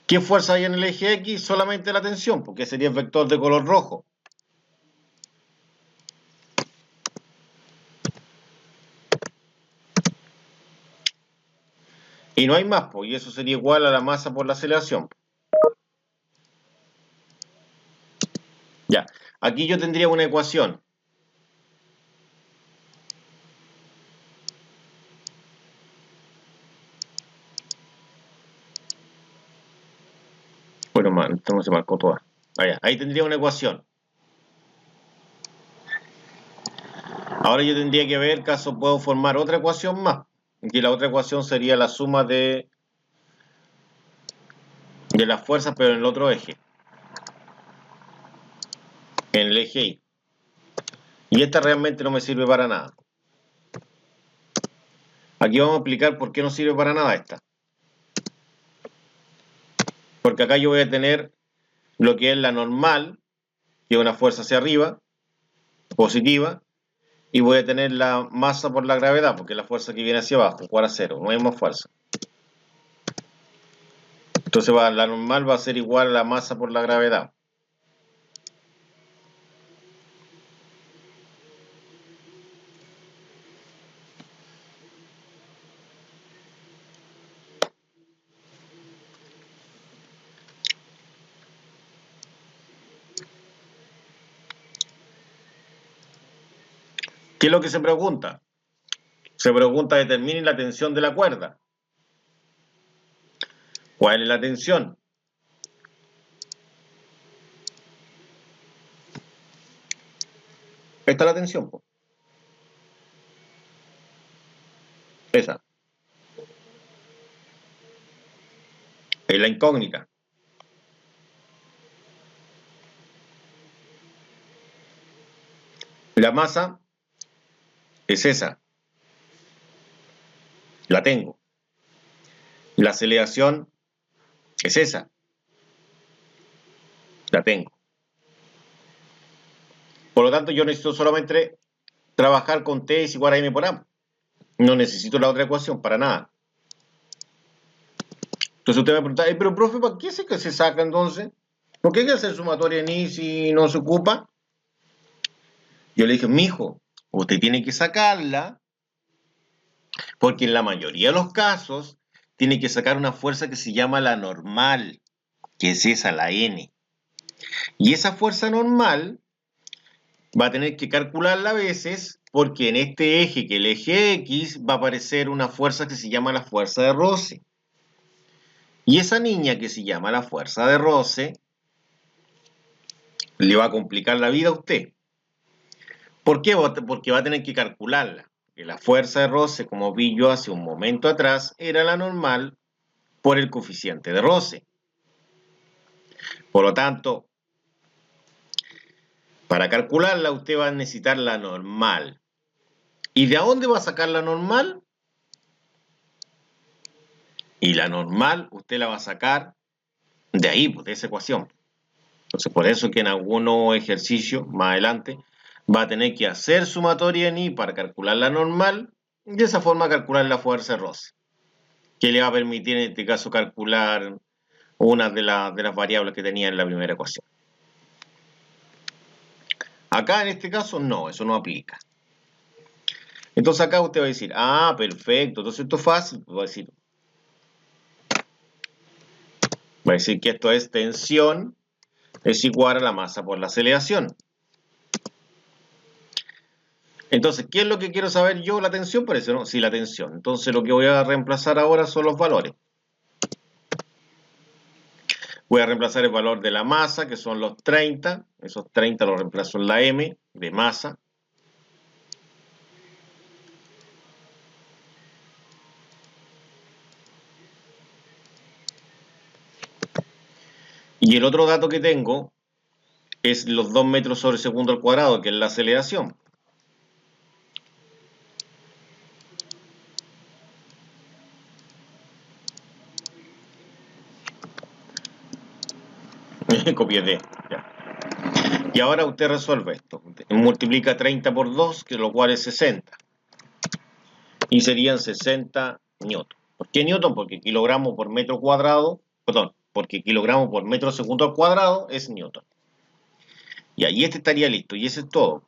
¿Qué fuerza hay en el eje X? Solamente la tensión, porque sería el vector de color rojo. Y no hay más, pues, y eso sería igual a la masa por la aceleración. Ya, aquí yo tendría una ecuación. Bueno, esto se marcó toda. Ahí tendría una ecuación. Ahora yo tendría que ver caso puedo formar otra ecuación más. Y la otra ecuación sería la suma de las fuerzas, pero en el otro eje. En el eje Y. Y esta realmente no me sirve para nada. Aquí vamos a explicar por qué no sirve para nada esta. Porque acá yo voy a tener lo que es la normal, que es una fuerza hacia arriba, positiva, y voy a tener la masa por la gravedad, porque es la fuerza que viene hacia abajo, igual a cero, no hay más fuerza. Entonces la normal va a ser igual a la masa por la gravedad. ¿Qué es lo que se pregunta? Se pregunta determine la tensión de la cuerda. ¿Cuál es la tensión? Esta es la tensión, po. Esa. Es la incógnita. La masa es esa. La tengo. La aceleración es esa. La tengo. Por lo tanto, yo necesito solamente trabajar con T es igual a M por A. No necesito la otra ecuación para nada. Entonces usted me pregunta, pero profe, ¿para qué que se saca entonces? ¿Por qué hay que hacer sumatoria en I si no se ocupa? Yo le dije, mijo, usted tiene que sacarla porque en la mayoría de los casos tiene que sacar una fuerza que se llama la normal, que es esa, la N. Y esa fuerza normal va a tener que calcularla a veces porque en este eje, que el eje X, va a aparecer una fuerza que se llama la fuerza de roce. Y esa niña que se llama la fuerza de roce le va a complicar la vida a usted. ¿Por qué? Porque va a tener que calcularla. Que la fuerza de roce, como vi yo hace un momento atrás, era la normal por el coeficiente de roce. Por lo tanto, para calcularla usted va a necesitar la normal. ¿Y de dónde va a sacar la normal? Y la normal usted la va a sacar de ahí, pues, de esa ecuación. Entonces, por eso que en algunos ejercicios más adelante va a tener que hacer sumatoria en I para calcular la normal y de esa forma calcular la fuerza de roce, que le va a permitir en este caso calcular una de las variables que tenía en la primera ecuación. Acá en este caso no, eso no aplica. Entonces acá usted va a decir, ah, perfecto, entonces esto es fácil, va a decir que esto es tensión es igual a la masa por la aceleración. Entonces, ¿qué es lo que quiero saber yo? La tensión, parece, ¿no? Sí, la tensión. Entonces, lo que voy a reemplazar ahora son los valores. Voy a reemplazar el valor de la masa, que son los 30. Esos 30 los reemplazo en la M de masa. Y el otro dato que tengo es los 2 metros sobre segundo al cuadrado, que es la aceleración. Copié D. Ya. Y ahora usted resuelve esto. Multiplica 30 por 2, que lo cual es 60. Y serían 60 newton. ¿Por qué newton? Porque kilogramos por metro cuadrado, perdón, porque kilogramos por metro segundo al cuadrado es newton. Y ahí este estaría listo, y eso es todo.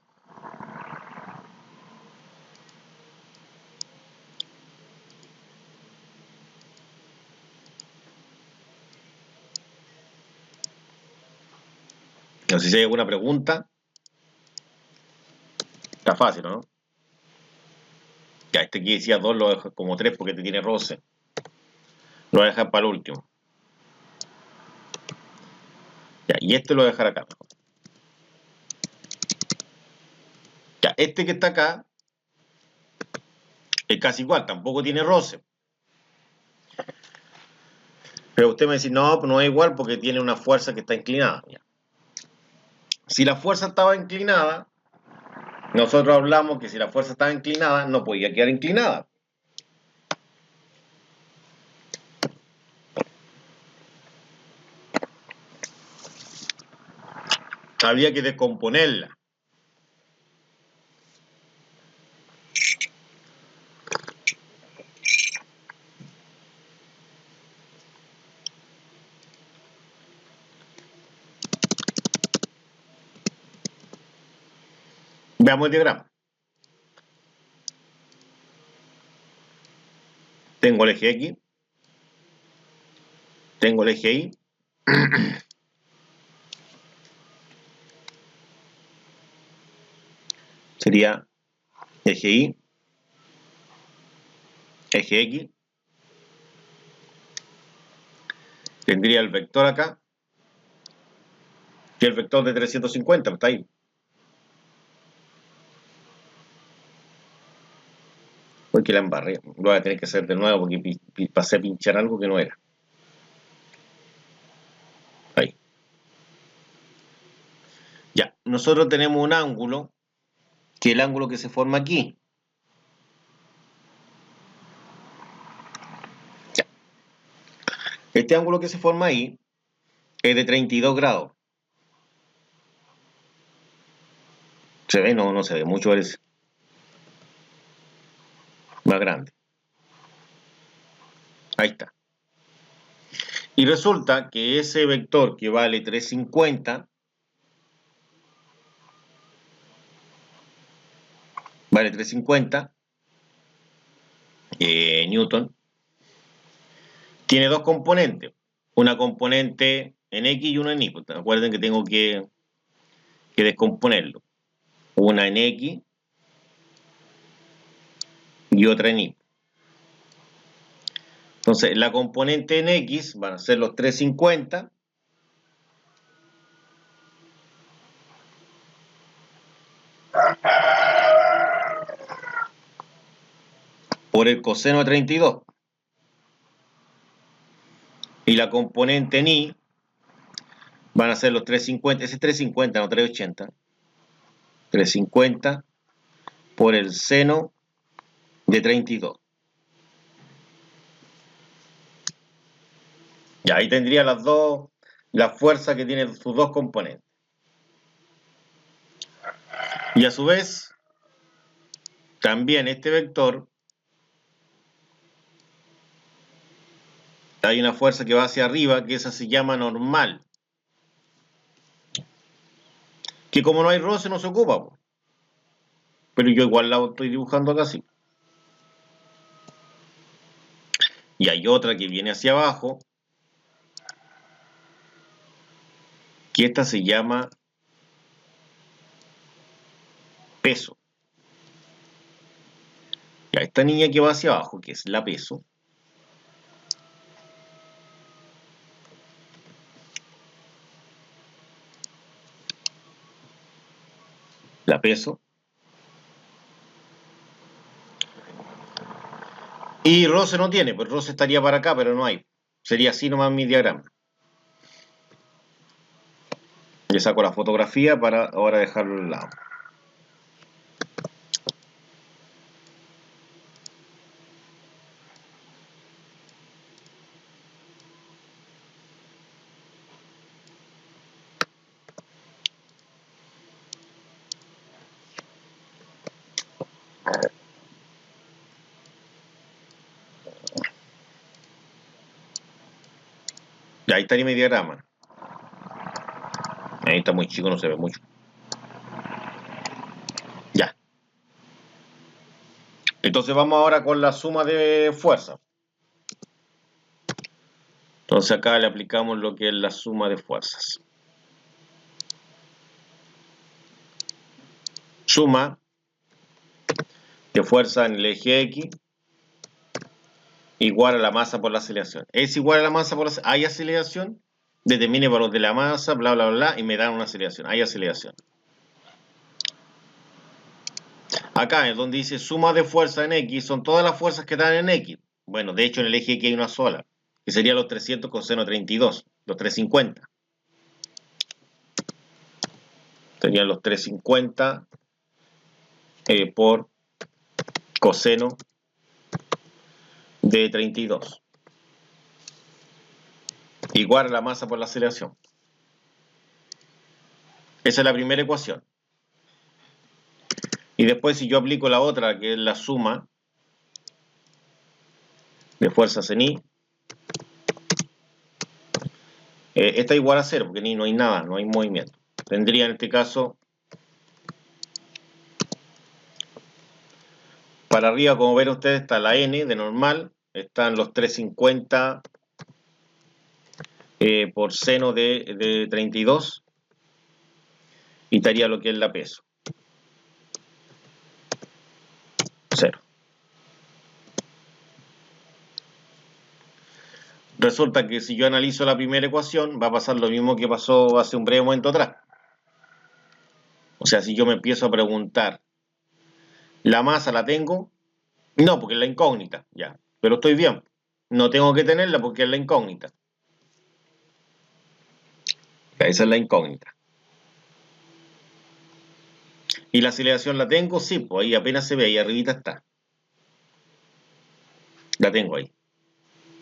No sé si hay alguna pregunta. Está fácil, ¿no? Ya, este aquí decía 2, lo dejo como 3 porque te tiene roce. Lo voy a dejar para el último. Ya, y este lo voy a dejar acá. Ya, este que está acá es casi igual, tampoco tiene roce. Pero usted me dice, no, no es igual porque tiene una fuerza que está inclinada. Ya. Si la fuerza estaba inclinada, nosotros hablamos que si la fuerza estaba inclinada, no podía quedar inclinada. Había que descomponerla. Veamos el diagrama. Tengo el eje X, tengo el eje Y, sería eje Y, eje X, tendría el vector acá, que es el vector de 350, está ahí. Porque la embarré, lo voy a tener que hacer de nuevo porque pasé a pinchar algo que no era. Ahí. Ya, nosotros tenemos un ángulo, que es el ángulo que se forma aquí. Ya. Este ángulo que se forma ahí es de 32 grados. ¿Se ve? No, no se ve mucho, es más grande. Ahí está. Y resulta que ese vector que vale 350 vale 350 Newton, tiene dos componentes, una componente en X y una en Y. Recuerden que tengo que descomponerlo, una en X y otra en Y. Entonces la componente en X van a ser los 350 por el coseno de 32. Y la componente en Y van a ser los 350, ese es 350, no 380. 350 por el seno de 32. Ya, ahí tendría la fuerza que tienen sus dos componentes. Y a su vez, también este vector, hay una fuerza que va hacia arriba, que esa se llama normal. Que como no hay roce, no se ocupa. Pero yo igual la estoy dibujando acá así. Y hay otra que viene hacia abajo, que esta se llama peso. Ya, esta niña que va hacia abajo, que es la peso, y roce no tiene, pues roce estaría para acá, pero no hay. Sería así nomás mi diagrama. Le saco la fotografía para ahora dejarlo al lado. Ya, ahí estaría mi diagrama. Ahí está muy chico, no se ve mucho. Ya. Entonces vamos ahora con la suma de fuerza. Entonces acá le aplicamos lo que es la suma de fuerzas. Suma de fuerza en el eje X igual a la masa por la aceleración. Es igual a la masa por la aceleración. ¿Hay aceleración? Determine el valor de la masa, bla, bla, bla, y me dan una aceleración. Hay aceleración. Acá es donde dice suma de fuerza en X, son todas las fuerzas que están en X. Bueno, de hecho en el eje X hay una sola, que sería los 300 coseno 32, los 350. Serían los 350 por coseno de 32. Igual a la masa por la aceleración. Esa es la primera ecuación. Y después si yo aplico la otra, que es la suma de fuerzas en Y, esta es igual a 0, porque en Y no hay nada, no hay movimiento. Tendría en este caso Para arriba, como ven ustedes, está la n de normal, están los 350 por seno de 32 y estaría lo que es la peso. 0. Resulta que si yo analizo la primera ecuación, va a pasar lo mismo que pasó hace un breve momento atrás. O sea, si yo me empiezo a preguntar, ¿la masa la tengo? No, porque es la incógnita, ya. Pero estoy bien. No tengo que tenerla porque es la incógnita. Esa es la incógnita. ¿Y la aceleración la tengo? Sí, pues ahí apenas se ve, ahí arribita está. La tengo ahí.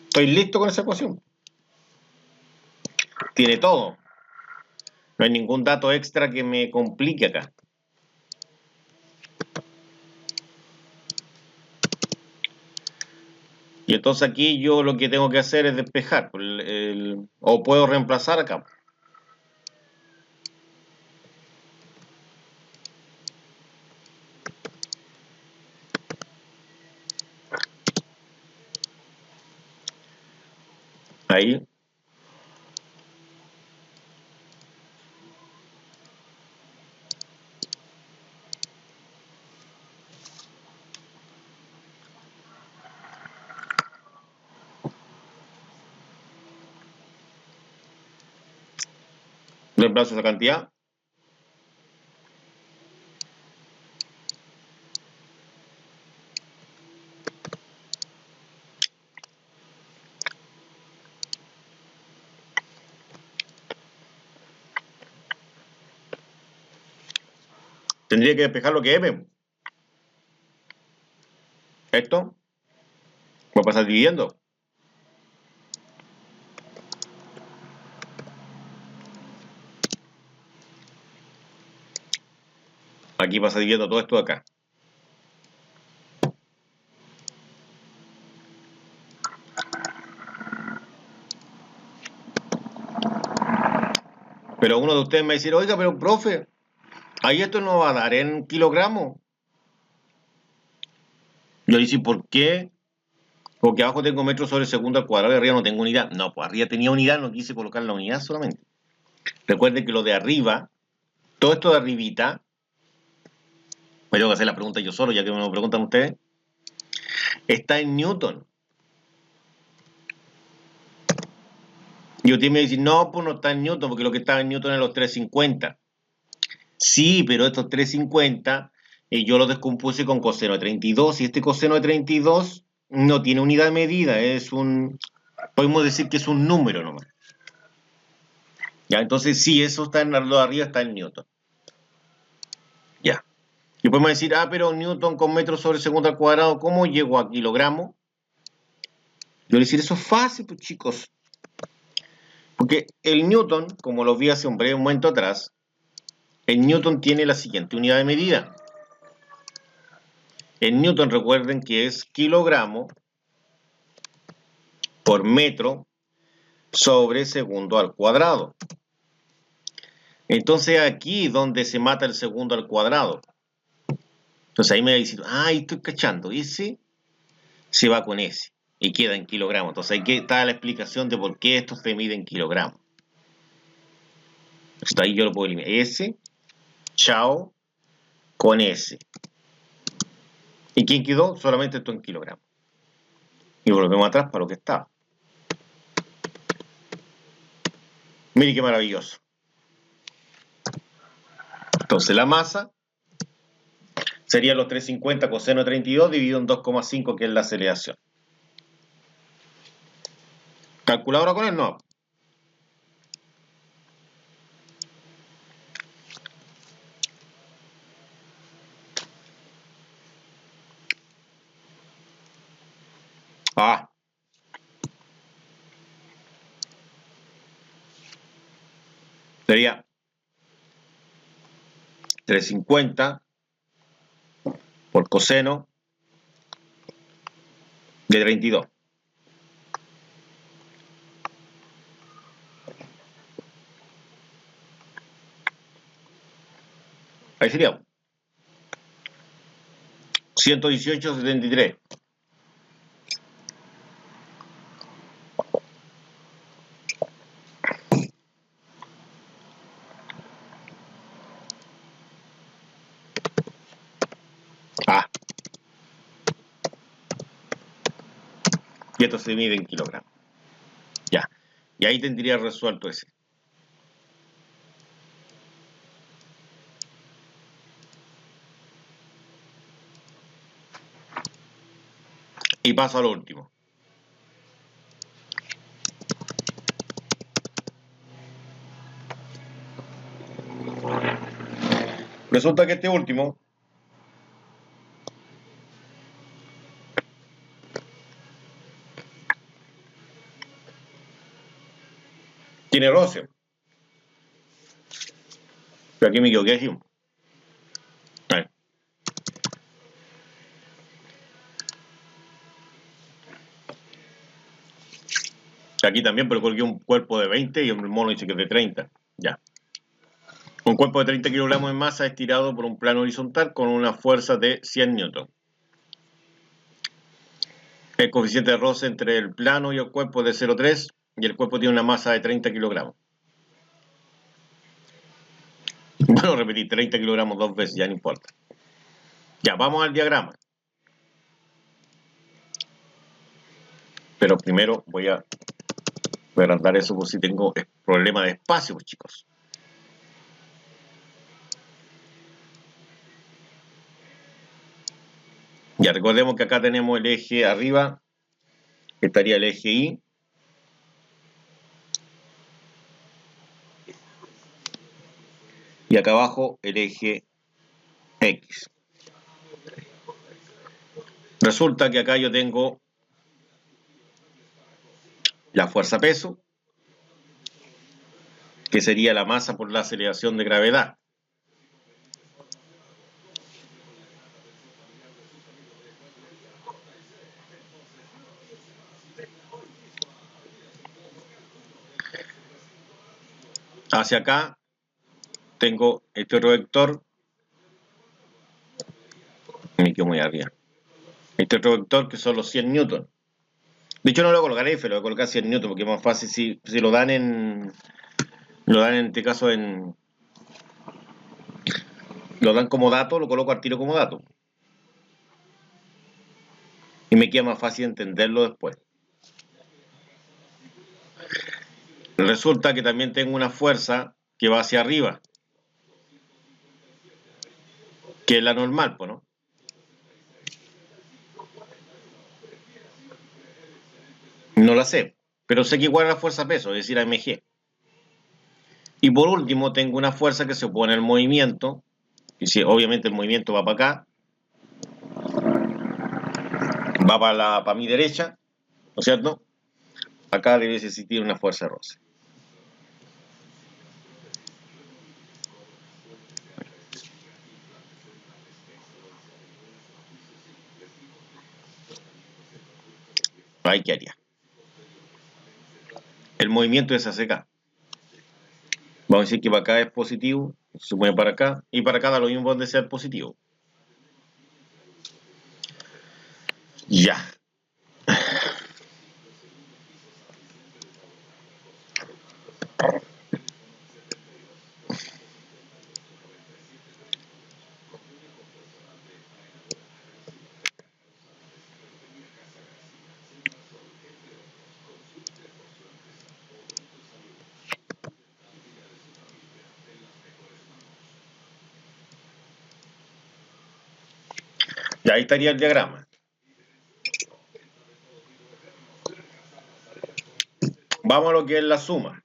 Estoy listo con esa ecuación. Tiene todo. No hay ningún dato extra que me complique acá. Y entonces aquí yo lo que tengo que hacer es despejar. O puedo reemplazar acá. Ahí. Reemplazo esa cantidad. Tendría que despejar lo que es M. Esto. Voy a pasar dividiendo. Aquí pasa dividiendo todo esto de acá. Pero uno de ustedes me va a decir, oiga, pero profe, ahí esto no va a dar en kilogramos. Yo dice, ¿por qué? Porque abajo tengo metros sobre segundo al cuadrado y arriba no tengo unidad. No, pues arriba tenía unidad, no quise colocar la unidad solamente. Recuerden que lo de arriba, todo esto de arribita, me tengo que hacer la pregunta yo solo, ya que me lo preguntan ustedes, está en Newton. Y usted me dice, no, pues no está en Newton, porque lo que estaba en Newton es los 350. Sí, pero estos 350 yo los descompuse con coseno de 32, y este coseno de 32 no tiene unidad de medida, podemos decir que es un número nomás. Ya, entonces sí, eso está en lo de arriba, está en Newton. Ya. Y podemos decir, pero Newton con metros sobre segundo al cuadrado, ¿cómo llego a kilogramo? Yo voy a decir, eso es fácil, pues chicos. Porque el Newton, como lo vi hace un breve momento atrás, el Newton tiene la siguiente unidad de medida. El Newton, recuerden que es kilogramo por metro sobre segundo al cuadrado. Entonces aquí donde se mata el segundo al cuadrado. Entonces ahí me va a decir, ahí estoy cachando, ese se va con ese y queda en kilogramos. Entonces aquí está la explicación de por qué esto se mide en kilogramos. Entonces ahí yo lo puedo eliminar. S, chao, con S. ¿Y quién quedó? Solamente esto en kilogramos. Y volvemos atrás para lo que estaba. Mire qué maravilloso. Entonces la masa sería los 350 coseno de 32 dividido en 2,5, que es la aceleración. ¿Calculadora con él? No. Sería 350 por coseno de 32. Ahí sería. 118,73. Ah. Y esto se mide en kilogramos. Ya. Y ahí tendría resuelto ese. Y paso a lo último. Resulta que este último tiene roce. Pero aquí me equivoqué aquí. Aquí también, pero coloqué un cuerpo de 20 y el mono dice que es de 30. Ya. Un cuerpo de 30 kilogramos de masa estirado por un plano horizontal con una fuerza de 100 newton. El coeficiente de roce entre el plano y el cuerpo es de 0,3 y el cuerpo tiene una masa de 30 kilogramos. Bueno, repetí 30 kilogramos dos veces, ya no importa. Ya, vamos al diagrama. Pero primero voy a agrandar eso por si tengo problema de espacio, pues, chicos. Ya, recordemos que acá tenemos el eje arriba, estaría el eje Y. Y acá abajo el eje X. Resulta que acá yo tengo la fuerza peso, que sería la masa por la aceleración de gravedad. Hacia acá tengo este otro vector, me quedo muy arriba. Este otro vector que son los 100 newton. De hecho no lo voy a colocar F, lo voy a colocar 100 newton porque es más fácil si lo dan en este caso lo dan como dato, lo coloco al tiro como dato. Y me queda más fácil entenderlo después. Resulta que también tengo una fuerza que va hacia arriba, que es la normal, ¿no? No la sé, pero sé que igual a la fuerza peso, es decir, a mg. Y por último tengo una fuerza que se opone al movimiento, y si obviamente el movimiento va para acá, va para mi derecha, ¿no es cierto? Acá debe existir una fuerza de roce. Ahí qué haría. El movimiento es hacia acá. Vamos a decir que para acá es positivo, se mueve para acá, y para acá da lo mismo donde sea el positivo. Ya. Y ahí estaría el diagrama. Vamos a lo que es la suma.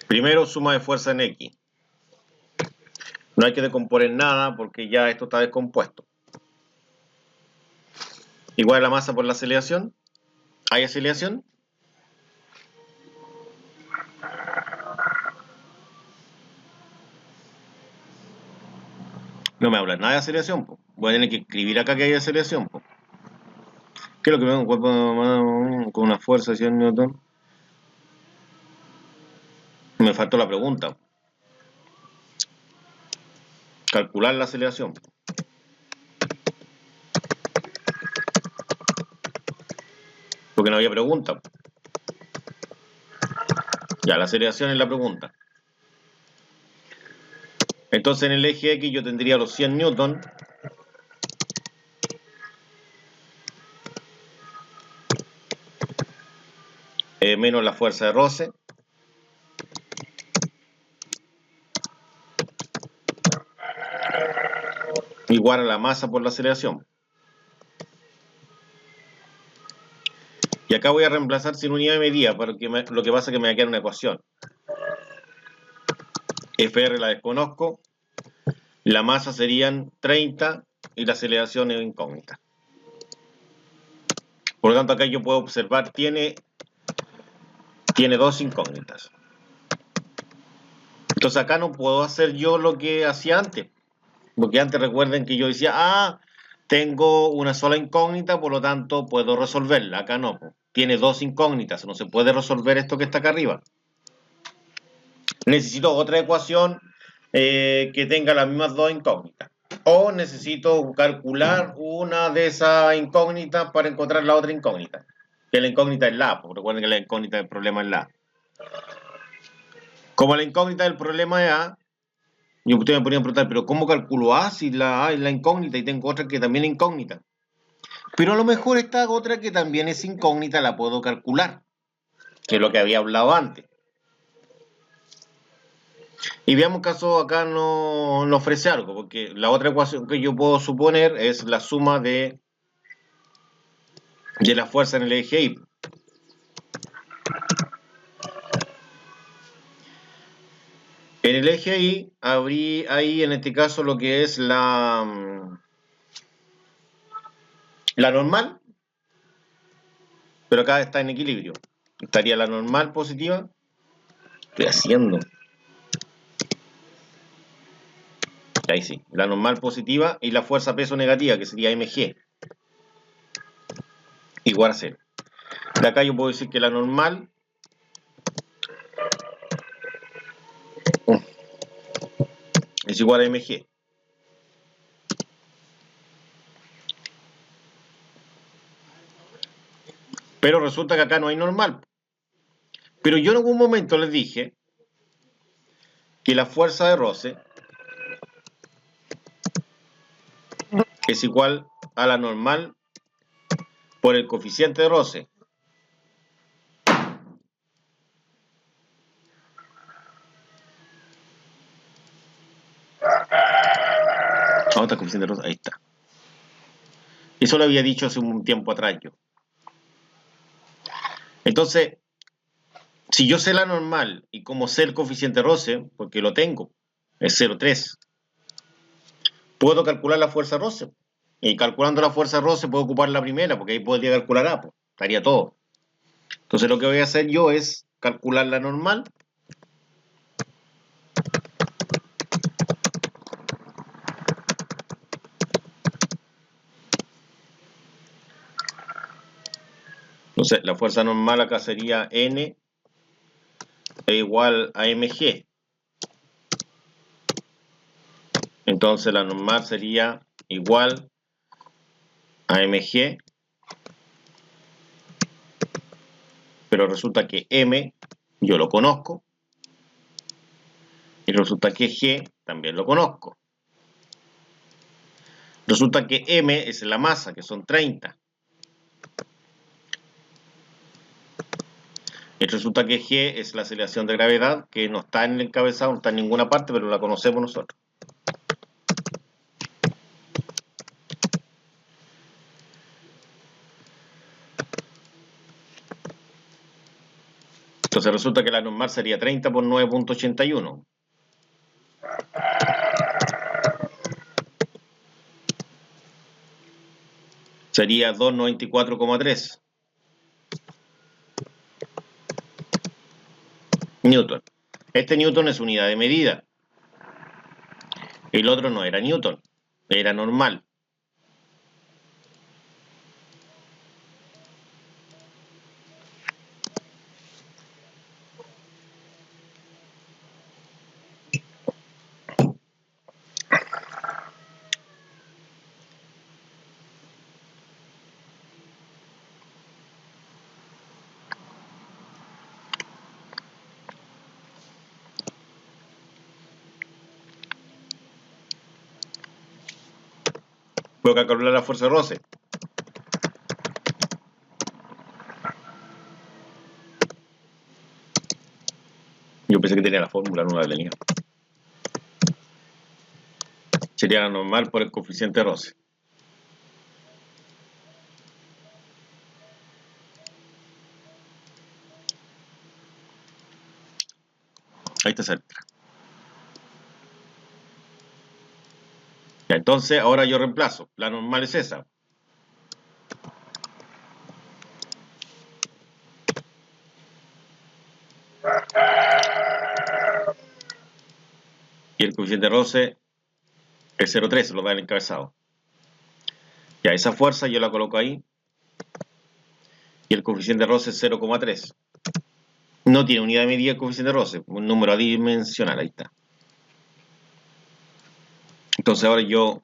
Primero, suma de fuerza en X. No hay que decomponer nada porque ya esto está descompuesto. Igual a la masa por la aceleración. ¿Hay aceleración? No me habla nada de aceleración, po. Voy a tener que escribir acá que hay aceleración, po. ¿Qué es lo que me da un cuerpo con una fuerza de 100 newton? Me faltó la pregunta. Calcular la aceleración. Porque no había pregunta. Ya, la aceleración es la pregunta. Entonces en el eje X yo tendría los 100 newton menos la fuerza de roce igual a la masa por la aceleración. Y acá voy a reemplazar sin unidad de medida, porque lo que pasa es que me va a quedar una ecuación. Fr la desconozco, la masa serían 30 y la aceleración es incógnita. Por lo tanto acá yo puedo observar, tiene dos incógnitas. Entonces acá no puedo hacer yo lo que hacía antes. Porque antes recuerden que yo decía, tengo una sola incógnita, por lo tanto puedo resolverla. Acá no, tiene dos incógnitas, no se puede resolver esto que está acá arriba. Necesito otra ecuación que tenga las mismas dos incógnitas. O necesito calcular una de esas incógnitas para encontrar la otra incógnita. Que la incógnita es la A, porque recuerden que la incógnita del problema es la A. Como la incógnita del problema es A, y ustedes me podrían preguntar, pero ¿cómo calculo A si la A es la incógnita y tengo otra que también es incógnita? Pero a lo mejor esta otra que también es incógnita la puedo calcular, que es lo que había hablado antes. Y veamos caso acá no ofrece algo, porque la otra ecuación que yo puedo suponer es la suma de la fuerza en el eje Y. En el eje Y, ahí en este caso lo que es la normal, pero acá está en equilibrio. Estaría la normal positiva. ¿Qué estoy haciendo? Ahí sí, la normal positiva y la fuerza peso negativa, que sería mg, igual a 0. De acá yo puedo decir que la normal es igual a mg. Pero resulta que acá no hay normal. Pero yo en algún momento les dije que la fuerza de roce es igual a la normal por el coeficiente de roce. ¿Dónde está el coeficiente de roce? Ahí está. Eso lo había dicho hace un tiempo atrás yo. Entonces, si yo sé la normal y como sé el coeficiente de roce, porque lo tengo, es 0,3, puedo calcular la fuerza de roce. Y calculando la fuerza de roce puedo ocupar la primera, porque ahí podría calcular A, pues, estaría todo. Entonces lo que voy a hacer yo es calcular la normal. Entonces la fuerza normal acá sería N es igual a mg. Entonces la normal sería igual a mg, pero resulta que m yo lo conozco y resulta que g también lo conozco. Resulta que m es la masa, que son 30. Y resulta que g es la aceleración de gravedad, que no está en el encabezado, no está en ninguna parte, pero la conocemos nosotros. Entonces resulta que la normal sería 30 por 9.81. Sería 294,3 newton. Este newton es unidad de medida. El otro no era newton. era normal. Puedo calcular la fuerza de roce. Yo pensé que tenía la fórmula, no la tenía. Sería la normal por el coeficiente de roce. Ahí está cerca. Ya, entonces, ahora yo reemplazo. La normal es esa. Y el coeficiente de roce es 0,3, se lo da el encabezado. Ya, esa fuerza yo la coloco ahí. Y el coeficiente de roce es 0,3. No tiene unidad de medida el coeficiente de roce, un número adimensional, ahí está. Entonces ahora yo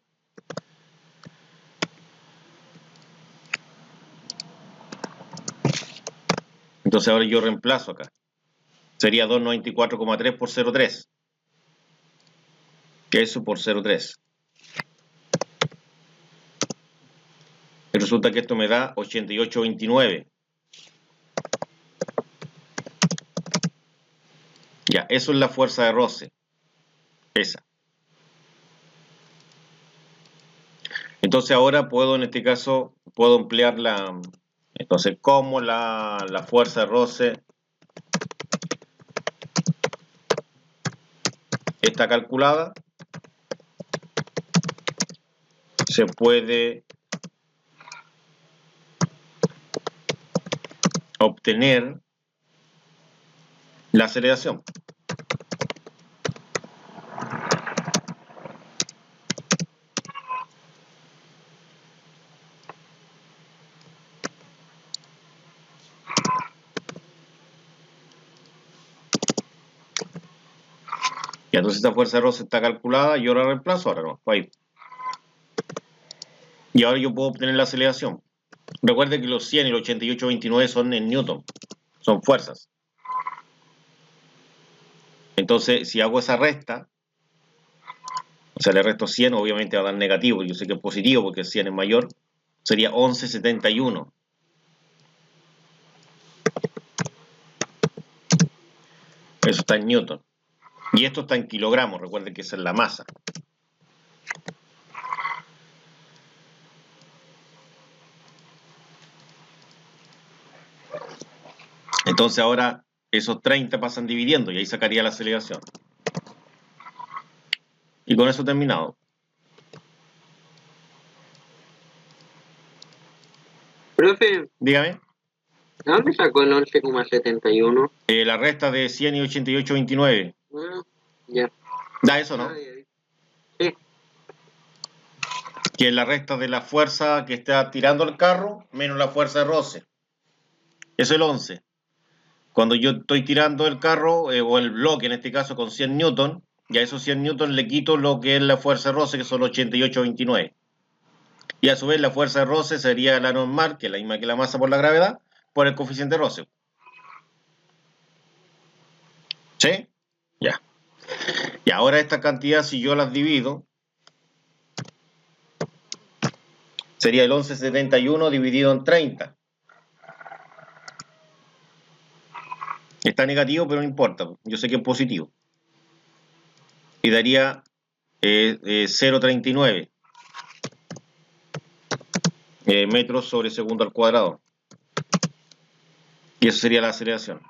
reemplazo acá. Sería 294,3 por 0,3. Eso por 0,3. Y resulta que esto me da 88,29. Ya, eso es la fuerza de roce. Esa. Entonces ahora puedo, en este caso, puedo emplear la... Entonces, como la fuerza de roce está calculada, se puede obtener la aceleración. Y entonces esta fuerza de roce está calculada, yo la reemplazo, ahora no, ahí. Y ahora yo puedo obtener la aceleración. Recuerde que los 100 y los 88,29 son en Newton, son fuerzas. Entonces, si hago esa resta, o sea, le resto 100, obviamente va a dar negativo, yo sé que es positivo porque el 100 es mayor, sería 11,71. Eso está en Newton. Y esto está en kilogramos, recuerden que esa es la masa. Entonces ahora esos 30 pasan dividiendo y ahí sacaría la aceleración. Y con eso terminado. Profe, Dígame. ¿de dónde sacó el 11,71? La resta de 100 y 88,29. Ya. Da eso, ¿no? Sí. Que es la resta de la fuerza que está tirando el carro menos la fuerza de roce. Eso es el 11. Cuando yo estoy tirando el carro, o el bloque en este caso con 100 newton, y a esos 100 newton le quito lo que es la fuerza de roce, que son 88,29. Y a su vez la fuerza de roce sería la normal, que es la misma que la masa por la gravedad, por el coeficiente de roce. ¿Sí? Ya. Y ahora esta cantidad, si yo las divido, sería el 11,71 dividido en 30. Está negativo, pero no importa. Yo sé que es positivo. Y daría 0,39 metros sobre segundo al cuadrado. Y eso sería la aceleración.